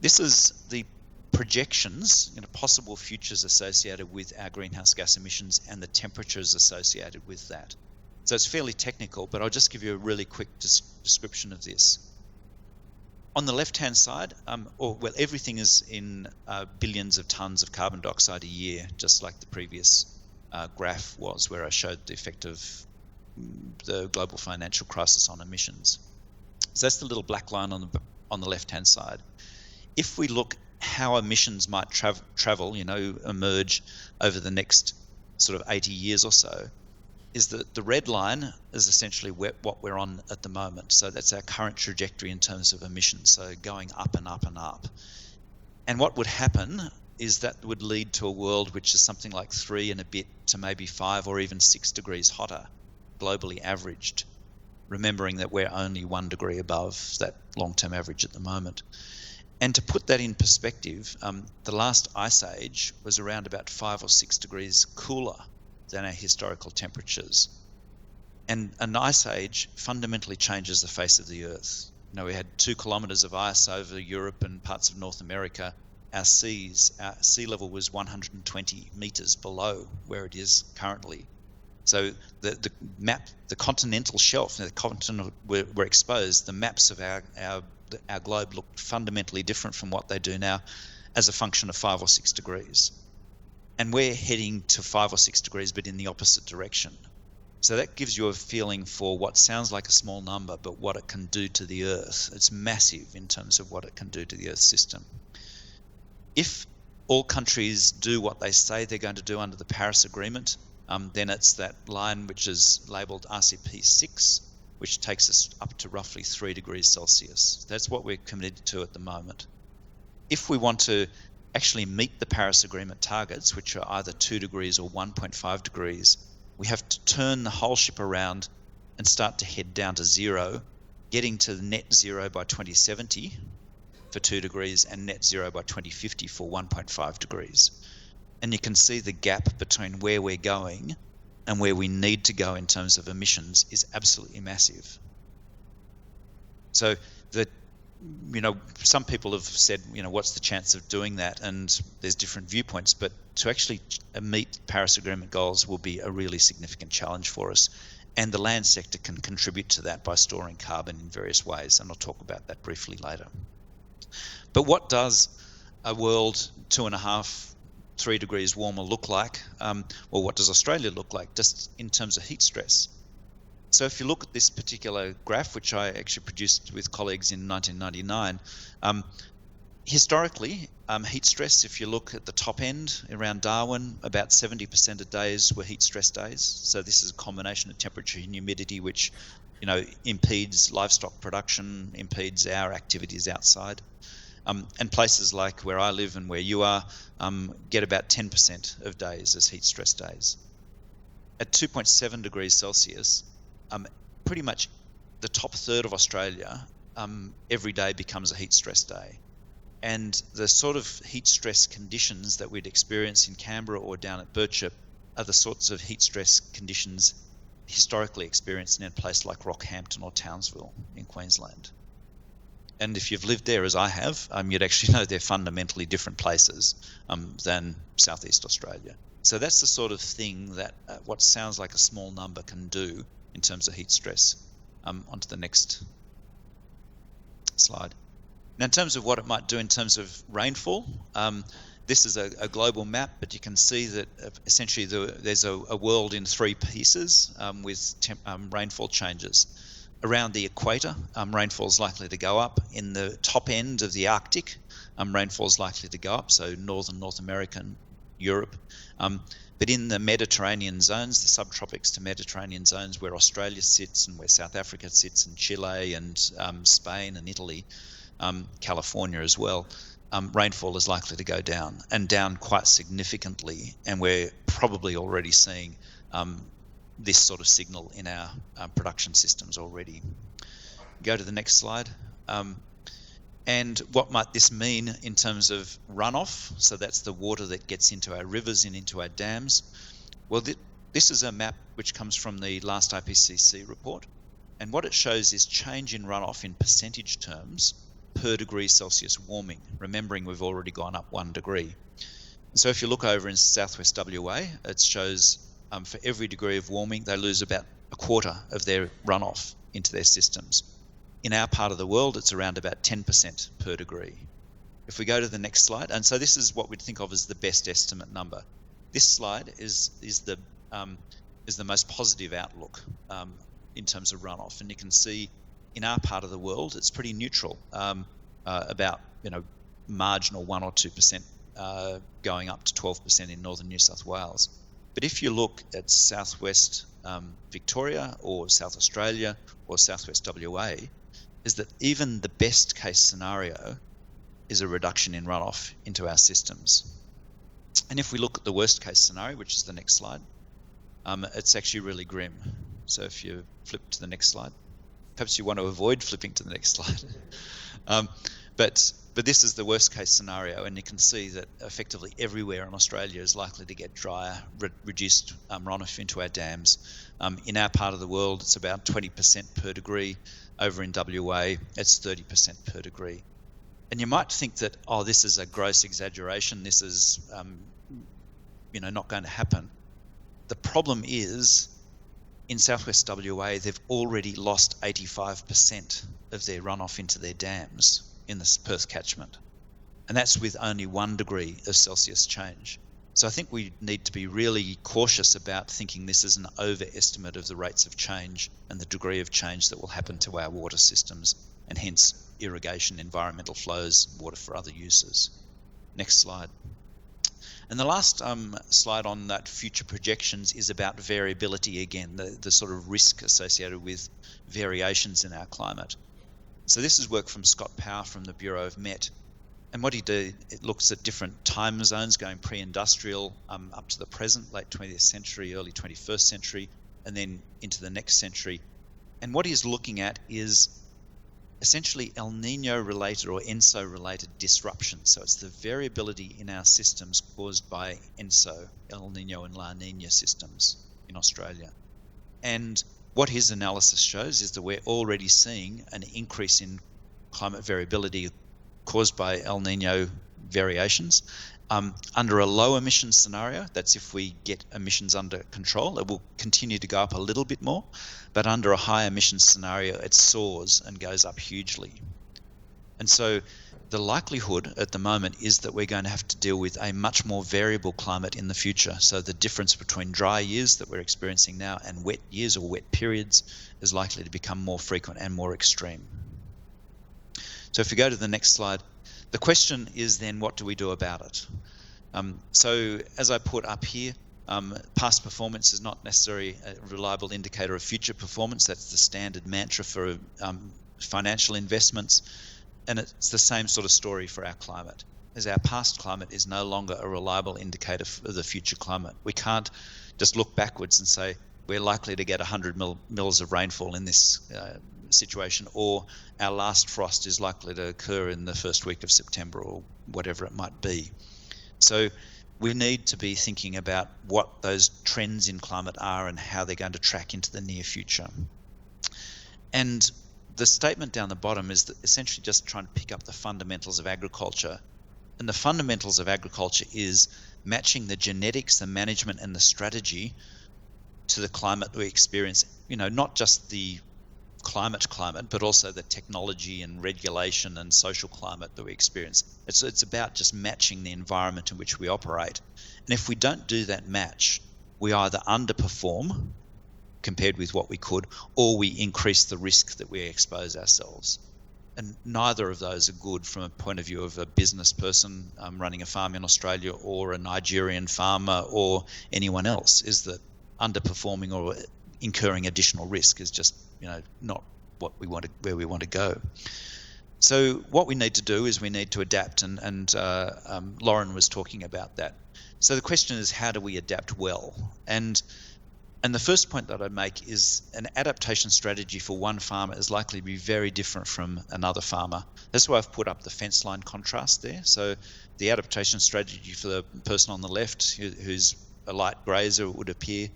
this is the projections, possible futures associated with our greenhouse gas emissions and the temperatures associated with that. So it's fairly technical, but I'll just give you a really quick description of this. On the left-hand side, everything is in billions of tons of carbon dioxide a year, just like the previous graph was, where I showed the effect of the global financial crisis on emissions. So that's the little black line on the left-hand side. If we look how emissions might travel, emerge over the next sort of 80 years or so, is that the red line is essentially what we're on at the moment. So that's our current trajectory in terms of emissions, so going up and up and up. And what would happen is that would lead to a world which is something like 3 and a bit to maybe 5 or even 6 degrees hotter, globally averaged, remembering that we're only 1 degree above that long-term average at the moment. And to put that in perspective, the last ice age was around about 5 or 6 degrees cooler than our historical temperatures. And an ice age fundamentally changes the face of the Earth. we had 2 kilometres of ice over Europe and parts of North America. Our sea level was 120 metres below where it is currently. So the continental shelf, the continent were exposed. The maps of our globe looked fundamentally different from what they do now, as a function of 5 or 6 degrees. And we're heading to 5 or 6 degrees, but in the opposite direction. So that gives you a feeling for what sounds like a small number, but what it can do to the Earth. It's massive in terms of what it can do to the Earth system. If all countries do what they say they're going to do under the Paris Agreement, then it's that line which is labelled RCP 6, which takes us up to roughly 3 degrees Celsius. That's what we're committed to at the moment. If we want to actually meet the Paris Agreement targets, which are either 2 degrees or 1.5 degrees, we have to turn the whole ship around and start to head down to 0, getting to net 0 by 2070 for 2 degrees and net 0 by 2050 for 1.5 degrees. And you can see the gap between where we're going and where we need to go in terms of emissions is absolutely massive. So some people have said, what's the chance of doing that? And there's different viewpoints, but to actually meet Paris Agreement goals will be a really significant challenge for us. And the land sector can contribute to that by storing carbon in various ways, and I'll talk about that briefly later. But what does a world 2.5, 3 degrees warmer look like? Or what does Australia look like, just in terms of heat stress? So if you look at this particular graph, which I actually produced with colleagues in 1999, historically, heat stress, if you look at the top end around Darwin, about 70% of days were heat stress days. So this is a combination of temperature and humidity, which impedes livestock production, impedes our activities outside. And places like where I live and where you are get about 10% of days as heat stress days. At 2.7 degrees Celsius, pretty much the top third of Australia, every day becomes a heat stress day. And the sort of heat stress conditions that we'd experience in Canberra or down at Birchip are the sorts of heat stress conditions historically experienced in a place like Rockhampton or Townsville in Queensland. And if you've lived there, as I have, you'd actually know they're fundamentally different places than Southeast Australia. So that's the sort of thing that what sounds like a small number can do in terms of heat stress. Onto the next slide. Now, in terms of what it might do in terms of rainfall, this is a global map, but you can see that essentially there's a world in 3 pieces with rainfall changes. Around the equator, rainfall is likely to go up. In the top end of the Arctic, rainfall is likely to go up, so northern North America and Europe. But in the Mediterranean zones, the subtropics to Mediterranean zones where Australia sits and where South Africa sits and Chile and Spain and Italy, California as well, rainfall is likely to go down, and down quite significantly. And we're probably already seeing this sort of signal in our production systems already. Go to the next slide. And what might this mean in terms of runoff? So that's the water that gets into our rivers and into our dams. Well, this is a map which comes from the last IPCC report. And what it shows is change in runoff in percentage terms per degree Celsius warming, remembering we've already gone up 1 degree. And so if you look over in southwest WA, it shows for every degree of warming, they lose about 1/4 of their runoff into their systems. In our part of the world, it's around about 10% per degree. If we go to the next slide, and so this is what we'd think of as the best estimate number. This slide is the most positive outlook in terms of runoff, and you can see in our part of the world it's pretty neutral, about marginal 1 or 2% going up to 12% in northern New South Wales. But if you look at southwest Victoria or South Australia or southwest WA, is that even the best case scenario is a reduction in runoff into our systems. And if we look at the worst case scenario, which is the next slide, it's actually really grim. So if you flip to the next slide, perhaps you want to avoid flipping to the next slide. But But this is the worst case scenario, and you can see that effectively everywhere in Australia is likely to get drier, reduced runoff into our dams. In our part of the world, it's about 20% per degree. Over in WA, it's 30% per degree. And you might think that, oh, this is a gross exaggeration, this is not going to happen. The problem is, in southwest WA, they've already lost 85% of their runoff into their dams in the Perth catchment. And that's with only 1 degree of Celsius change. So I think we need to be really cautious about thinking this is an overestimate of the rates of change and the degree of change that will happen to our water systems, and hence irrigation, environmental flows, water for other uses. Next slide. And the last slide on that future projections is about variability again, the sort of risk associated with variations in our climate. So this is work from Scott Power from the Bureau of Met. And what he did, it looks at different time zones going pre-industrial up to the present, late 20th century, early 21st century, and then into the next century. And what he's looking at is essentially El Nino related or ENSO related disruptions. So it's the variability in our systems caused by ENSO, El Nino and La Nina systems in Australia. And what his analysis shows is that we're already seeing an increase in climate variability caused by El Nino variations. Under a low emissions scenario, that's if we get emissions under control, it will continue to go up a little bit more, but under a high emissions scenario, it soars and goes up hugely. And so the likelihood at the moment is that we're going to have to deal with a much more variable climate in the future. So the difference between dry years that we're experiencing now and wet years or wet periods is likely to become more frequent and more extreme. So if we go to the next slide, the question is then, what do we do about it? So as I put up here, past performance is not necessarily a reliable indicator of future performance. That's the standard mantra for financial investments. And it's the same sort of story for our climate, as our past climate is no longer a reliable indicator of the future climate. We can't just look backwards and say, we're likely to get 100 mils of rainfall in this situation, or our last frost is likely to occur in the first week of September, or whatever it might be. So we need to be thinking about what those trends in climate are and how they're going to track into the near future. And the statement down the bottom is that essentially just trying to pick up the fundamentals of agriculture. And the fundamentals of agriculture is matching the genetics, the management and the strategy to the climate we experience, not just the climate, but also the technology and regulation and social climate that we experience. It's about just matching the environment in which we operate. And if we don't do that match, we either underperform compared with what we could, or we increase the risk that we expose ourselves. And neither of those are good from a point of view of a business person running a farm in Australia, or a Nigerian farmer, or anyone else, is that underperforming or incurring additional risk is just not what we want to, where we want to go. So what we need to do is we need to adapt, and Lauren was talking about that. So the question is, how do we adapt well? And the first point that I'd make is an adaptation strategy for one farmer is likely to be very different from another farmer. That's why I've put up the fence line contrast there. So the adaptation strategy for the person on the left, who's a light grazer, it would appear,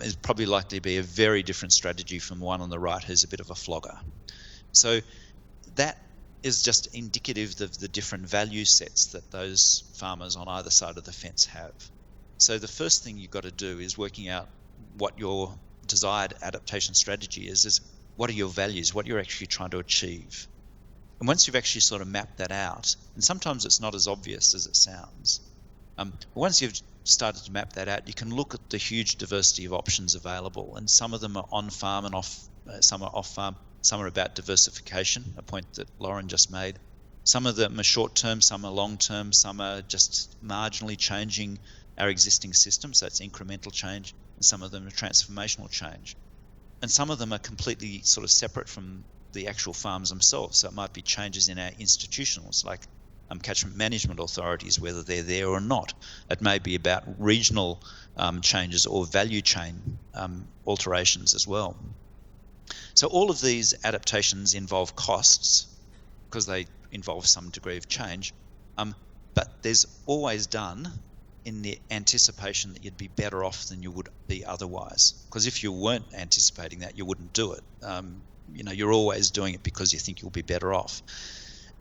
is probably likely to be a very different strategy from the one on the right, who's a bit of a flogger. So that is just indicative of the different value sets that those farmers on either side of the fence have. So the first thing you've got to do is working out what your desired adaptation strategy is what are your values, what you're actually trying to achieve. And once you've actually sort of mapped that out, and sometimes it's not as obvious as it sounds, once you've started to map that out, you can look at the huge diversity of options available, and some of them are on farm and off, some are off farm, some are about diversification, a point that Lauren just made. Some of them are short term, some are long term, some are just marginally changing our existing system, so it's incremental change, and some of them are transformational change. And some of them are completely sort of separate from the actual farms themselves, so it might be changes in our institutionals, like catchment management authorities, whether they're there or not. It may be about regional changes or value chain alterations as well. So all of these adaptations involve costs, because they involve some degree of change. But there's always done in the anticipation that you'd be better off than you would be otherwise. Because if you weren't anticipating that, you wouldn't do it. You're always doing it because you think you'll be better off.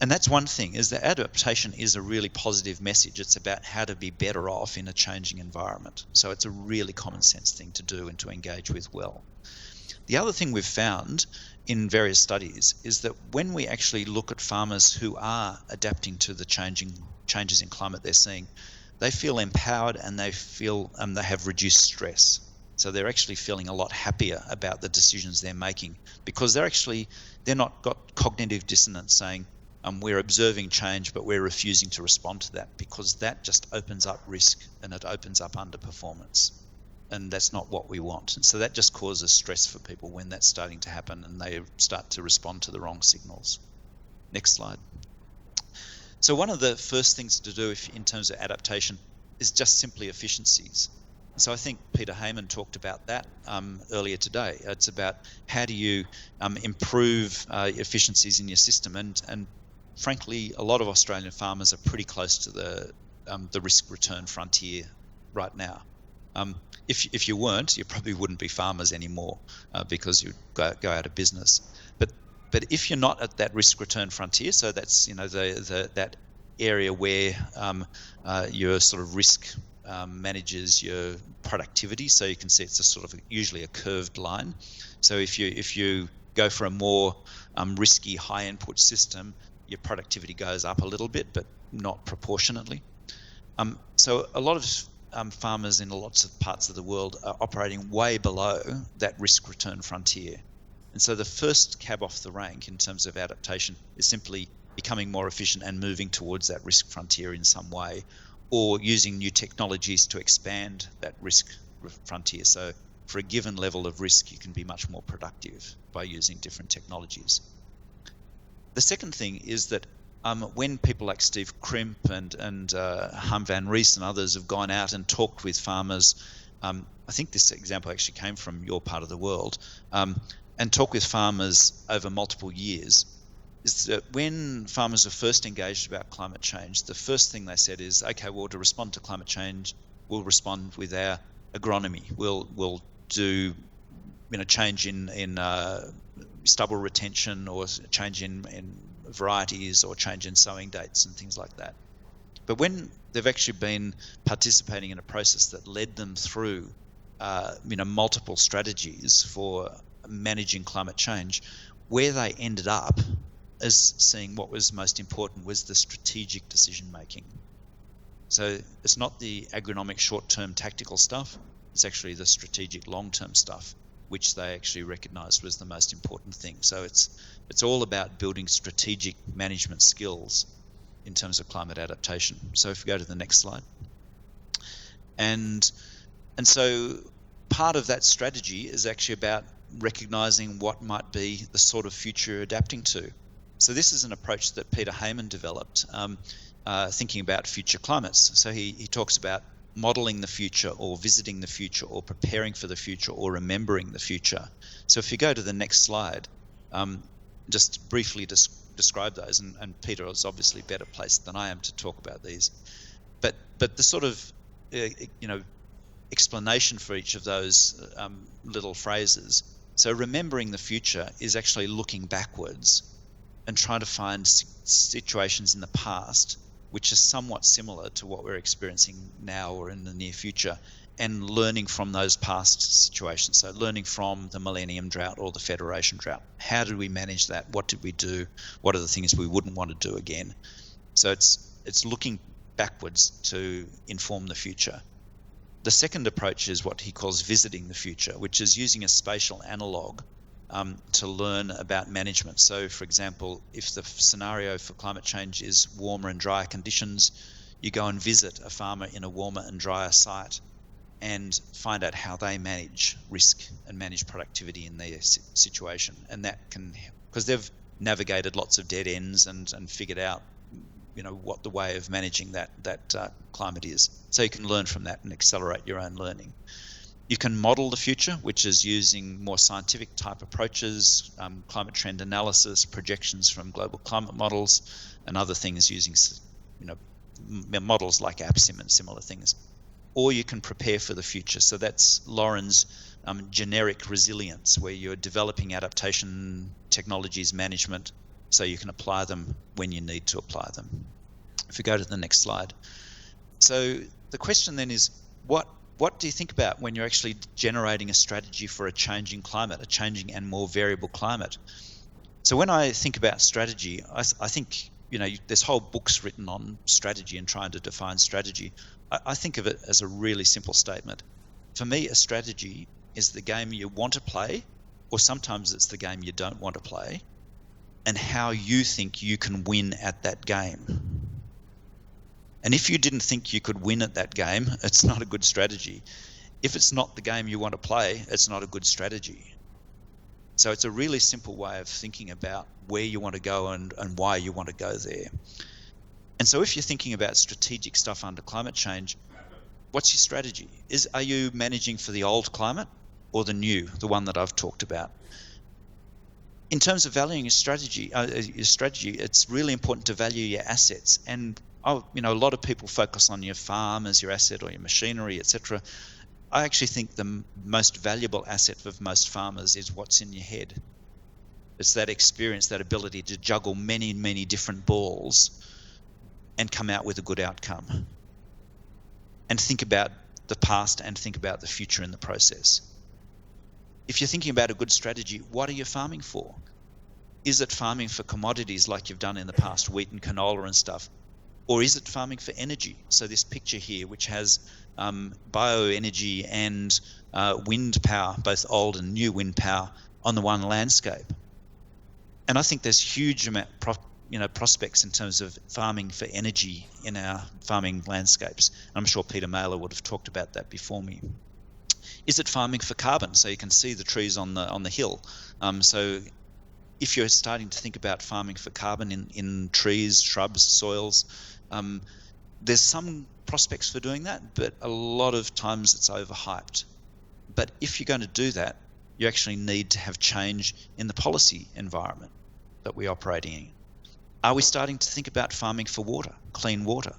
And that's one thing, is that adaptation is a really positive message. It's about how to be better off in a changing environment. So it's a really common sense thing to do and to engage with well. The other thing we've found in various studies is that when we actually look at farmers who are adapting to the changes in climate they're seeing, they feel empowered and they feel they have reduced stress. So they're actually feeling a lot happier about the decisions they're making, because they're not got cognitive dissonance saying, we're observing change, but we're refusing to respond to that, because that just opens up risk and it opens up underperformance. And that's not what we want. And so that just causes stress for people when that's starting to happen and they start to respond to the wrong signals. Next slide. So one of the first things to do in terms of adaptation is just simply efficiencies. So I think Peter Heyman talked about that earlier today. It's about how do you improve efficiencies in your system, and frankly, a lot of Australian farmers are pretty close to the risk-return frontier right now. If you weren't, you probably wouldn't be farmers anymore because you'd go out of business. But if you're not at that risk-return frontier, so that's that area where your sort of risk manages your productivity. So you can see it's usually a curved line. So if you go for a more risky high input system, your productivity goes up a little bit, but not proportionately. So a lot of farmers in lots of parts of the world are operating way below that risk return frontier. And so the first cab off the rank in terms of adaptation is simply becoming more efficient and moving towards that risk frontier in some way, or using new technologies to expand that risk frontier. So for a given level of risk, you can be much more productive by using different technologies. The second thing is that when people like Steve Crimp and Hum Van Rees and others have gone out and talked with farmers, I think this example actually came from your part of the world, and talk with farmers over multiple years, is that when farmers are first engaged about climate change, the first thing they said is, okay, well, to respond to climate change, we'll respond with our agronomy. We'll do change in stubble retention, or change in varieties, or change in sowing dates and things like that. But when they've actually been participating in a process that led them through multiple strategies for managing climate change, where they ended up as seeing what was most important was the strategic decision making. So it's not the agronomic short-term tactical stuff, it's actually the strategic long-term stuff which they actually recognized was the most important thing. So it's all about building strategic management skills in terms of climate adaptation. So if we go to the next slide. And so part of that strategy is actually about recognizing what might be the sort of future you're adapting to. So this is an approach that Peter Heyman developed, thinking about future climates. So he talks about modeling the future, or visiting the future, or preparing for the future, or remembering the future. So if you go to the next slide, just briefly describe those, and Peter is obviously better placed than I am to talk about these. But the sort of explanation for each of those little phrases. So remembering the future is actually looking backwards and trying to find situations in the past which is somewhat similar to what we're experiencing now or in the near future, and learning from those past situations. So learning from the Millennium Drought or the Federation Drought. How did we manage that? What did we do? What are the things we wouldn't want to do again? So it's looking backwards to inform the future. The second approach is what he calls visiting the future, which is using a spatial analog to learn about management. So, for example, if the scenario for climate change is warmer and drier conditions, you go and visit a farmer in a warmer and drier site and find out how they manage risk and manage productivity in their situation. And that can, because they've navigated lots of dead ends and figured out, what the way of managing that climate is. So you can learn from that and accelerate your own learning. You can model the future, which is using more scientific type approaches, climate trend analysis, projections from global climate models, and other things using, models like AppSim and similar things. Or you can prepare for the future. So that's Lauren's generic resilience, where you're developing adaptation technologies management so you can apply them when you need to apply them. If we go to the next slide. So the question then is, what do you think about when you're actually generating a strategy for a changing climate, a changing and more variable climate? So when I think about strategy, I think, there's whole books written on strategy and trying to define strategy. I think of it as a really simple statement. For me, a strategy is the game you want to play, or sometimes it's the game you don't want to play, and how you think you can win at that game. And if you didn't think you could win at that game, it's not a good strategy. If it's not the game you want to play, it's not a good strategy. So it's a really simple way of thinking about where you want to go and why you want to go there. And so if you're thinking about strategic stuff under climate change, what's your strategy? Are you managing for the old climate or the new, the one that I've talked about? In terms of valuing your strategy, it's really important to value your assets. And a lot of people focus on your farm as your asset or your machinery, etc. I actually think the most valuable asset of most farmers is what's in your head. It's that experience, that ability to juggle many, many different balls and come out with a good outcome. And think about the past and think about the future in the process. If you're thinking about a good strategy, what are you farming for? Is it farming for commodities like you've done in the past, wheat and canola and stuff? Or is it farming for energy? So this picture here, which has bioenergy and wind power, both old and new wind power, on the one landscape. And I think there's huge prospects in terms of farming for energy in our farming landscapes. And I'm sure Peter Mailer would have talked about that before me. Is it farming for carbon? So you can see the trees on the hill. So if you're starting to think about farming for carbon in trees, shrubs, soils, there's some prospects for doing that, but a lot of times it's overhyped. But if you're going to do that, you actually need to have change in the policy environment that we're operating in. Are we starting to think about farming for water, clean water?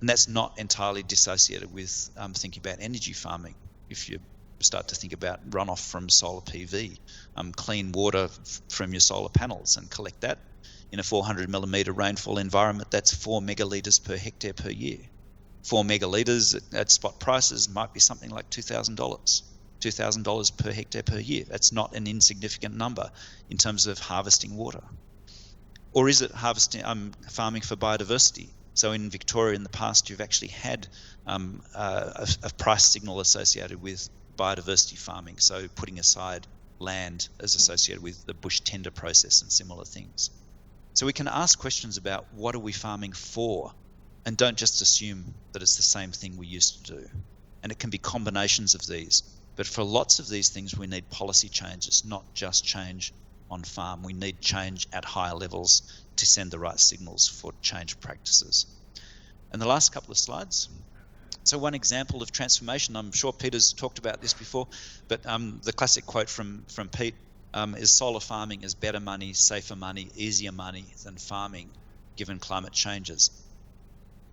And that's not entirely dissociated with thinking about energy farming. If you start to think about runoff from solar PV, clean water from your solar panels and collect that in a 400 millimetre rainfall environment, that's 4 megalitres per hectare per year. 4 megalitres at spot prices might be something like $2,000. $2,000 per hectare per year. That's not an insignificant number in terms of harvesting water. Or is it farming for biodiversity? So in Victoria in the past, you've actually had a price signal associated with biodiversity farming, so putting aside land as associated with the bush tender process and similar things. So we can ask questions about what are we farming for, and don't just assume that it's the same thing we used to do. And it can be combinations of these. But for lots of these things, we need policy changes, not just change on farm. We need change at higher levels to send the right signals for change practices. And the last couple of slides. So one example of transformation, I'm sure Peter's talked about this before, but the classic quote from Pete is solar farming is better money, safer money, easier money than farming, given climate changes.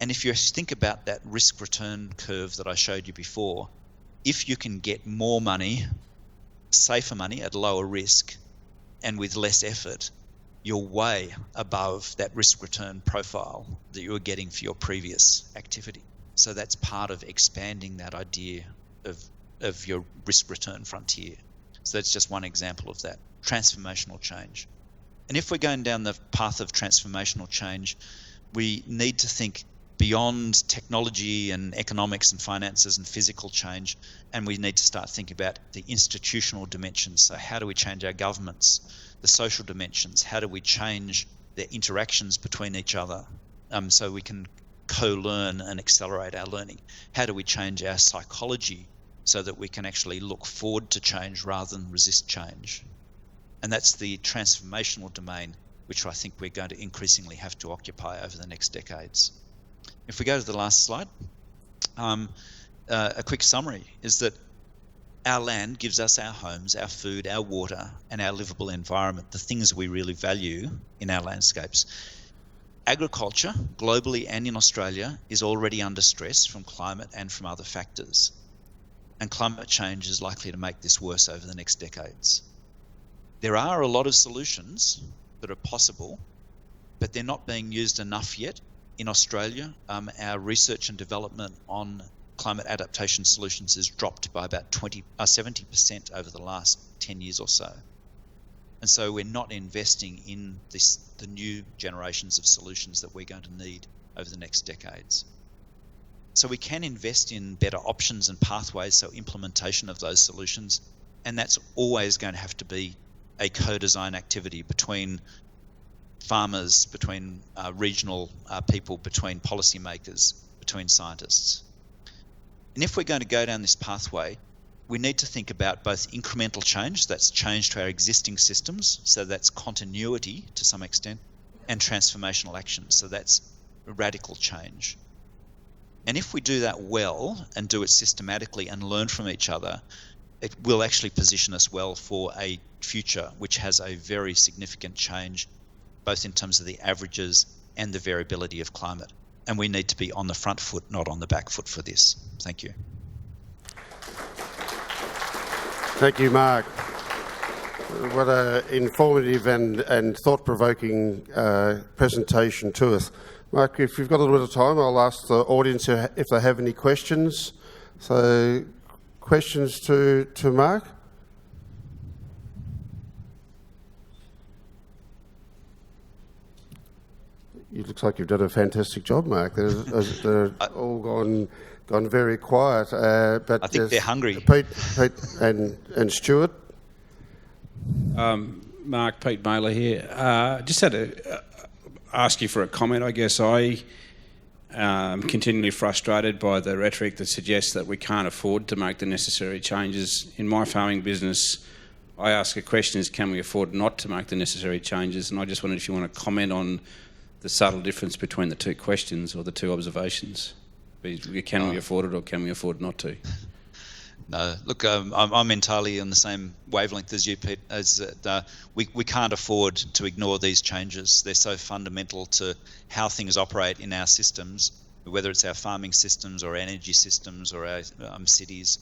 And if you think about that risk return curve that I showed you before, if you can get more money, safer money at lower risk and with less effort, you're way above that risk return profile that you were getting for your previous activity. So that's part of expanding that idea of your risk return frontier. So that's just one example of that, transformational change. And if we're going down the path of transformational change, we need to think beyond technology and economics and finances and physical change, and we need to start thinking about the institutional dimensions. So how do we change our governments? The social dimensions, how do we change the interactions between each other so we can co-learn and accelerate our learning? How do we change our psychology so that we can actually look forward to change rather than resist change? And that's the transformational domain, which I think we're going to increasingly have to occupy over the next decades. If we go to the last slide, a quick summary is that our land gives us our homes, our food, our water, and our livable environment, the things we really value in our landscapes. Agriculture, globally and in Australia, is already under stress from climate and from other factors. And climate change is likely to make this worse over the next decades. There are a lot of solutions that are possible, but they're not being used enough yet. In Australia, our research and development on climate adaptation solutions has dropped by about 70% over the last 10 years or so. And so we're not investing in the new generations of solutions that we're going to need over the next decades. So we can invest in better options and pathways, so implementation of those solutions, and that's always going to have to be a co-design activity between farmers, between regional people, between policymakers, between scientists. And if we're going to go down this pathway, we need to think about both incremental change, that's change to our existing systems, so that's continuity to some extent, and transformational action, so that's radical change. And if we do that well and do it systematically and learn from each other, it will actually position us well for a future which has a very significant change, both in terms of the averages and the variability of climate. And we need to be on the front foot, not on the back foot for this. Thank you. Thank you, Mark. What an informative and thought-provoking presentation to us. Mark, if you've got a little bit of time, I'll ask the audience if they have any questions. So, questions to Mark? It looks like you've done a fantastic job, Mark. They're all gone very quiet. But I think they're hungry. Pete and Stuart. Mark, Pete Mailer here. Just had to ask you for a comment. I guess I am continually frustrated by the rhetoric that suggests that we can't afford to make the necessary changes. In my farming business, I ask a question is, can we afford not to make the necessary changes? And I just wondered if you want to comment on the subtle difference between the two questions or the two observations. Can we afford it or can we afford not to? No, look, I'm entirely on the same wavelength as you, Pete, as that we can't afford to ignore these changes. They're so fundamental to how things operate in our systems, whether it's our farming systems or energy systems or our cities.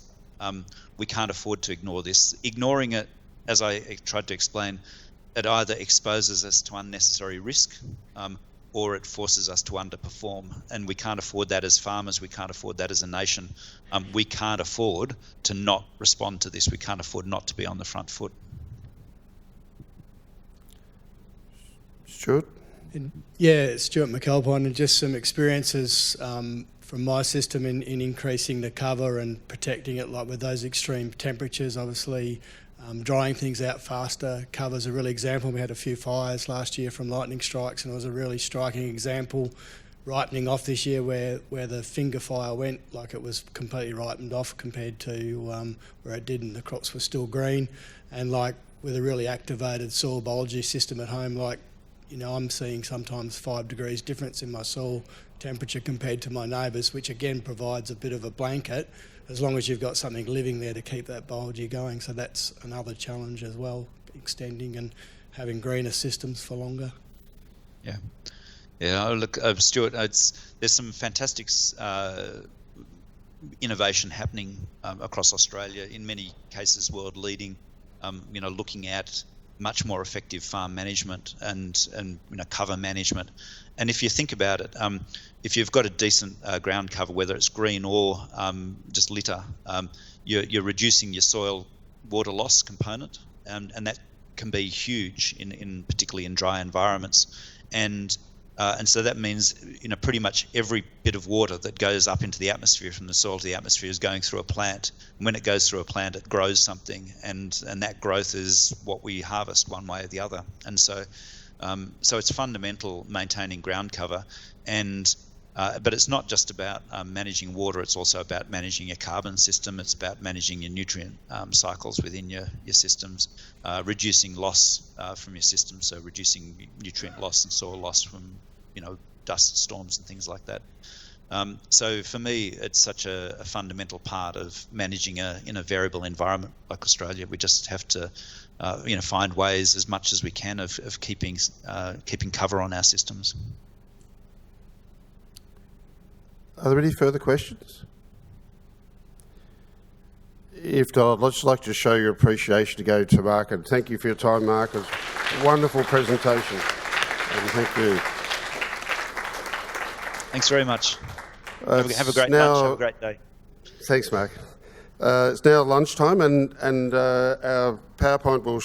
We can't afford to ignore this. Ignoring it, as I tried to explain, it either exposes us to unnecessary risk or it forces us to underperform. And we can't afford that as farmers, we can't afford that as a nation. We can't afford to not respond to this. We can't afford not to be on the front foot. Stuart? Yeah, Stuart McAlpine, and just some experiences from my system in increasing the cover and protecting it, like with those extreme temperatures, obviously. Drying things out faster. Cover's a real example. We had a few fires last year from lightning strikes, and it was a really striking example. Ripening off this year where the finger fire went, like it was completely ripened off compared to where it didn't. The crops were still green, and like with a really activated soil biology system at home, like, you know, I'm seeing sometimes 5 degrees difference in my soil temperature compared to my neighbours, which again provides a bit of a blanket, as long as you've got something living there to keep that biology going. So that's another challenge as well, extending and having greener systems for longer. Yeah. Yeah, look, Stuart, there's some fantastic innovation happening across Australia, in many cases world leading, looking at much more effective farm management and cover management. And if you think about it, if you've got a decent ground cover, whether it's green or just litter, you're reducing your soil water loss component, and that can be huge in particularly in dry environments. And so that means pretty much every bit of water that goes up into the atmosphere from the soil to the atmosphere is going through a plant. And when it goes through a plant, it grows something, and that growth is what we harvest one way or the other. And so it's fundamental maintaining ground cover, but it's not just about managing water. It's also about managing your carbon system. It's about managing your nutrient cycles within your systems, reducing loss from your system, so reducing nutrient loss and soil loss from dust storms and things like that. So for me, it's such a fundamental part of managing in a variable environment like Australia. We just have to, find ways as much as we can of keeping cover on our systems. Are there any further questions? If not, I'd just like to show your appreciation to go to Mark, and thank you for your time, Mark. It was a wonderful presentation, and thank you. Thanks very much. Have a great lunch. Have a great day. Thanks, Mark. It's now lunchtime, and our PowerPoint will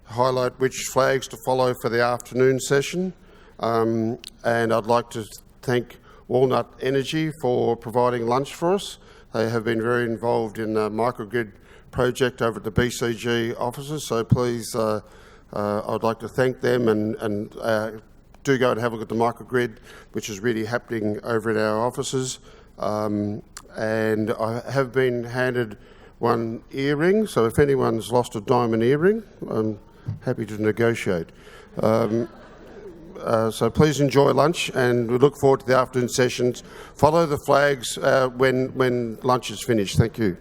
highlight which flags to follow for the afternoon session. And I'd like to thank Walnut Energy for providing lunch for us. They have been very involved in the microgrid project over at the BCG offices, so please, I'd like to thank them, and do go and have a look at the microgrid, which is really happening over at our offices. And I have been handed one earring, so if anyone's lost a diamond earring, I'm happy to negotiate. So please enjoy lunch, and we look forward to the afternoon sessions. Follow the flags when lunch is finished. Thank you.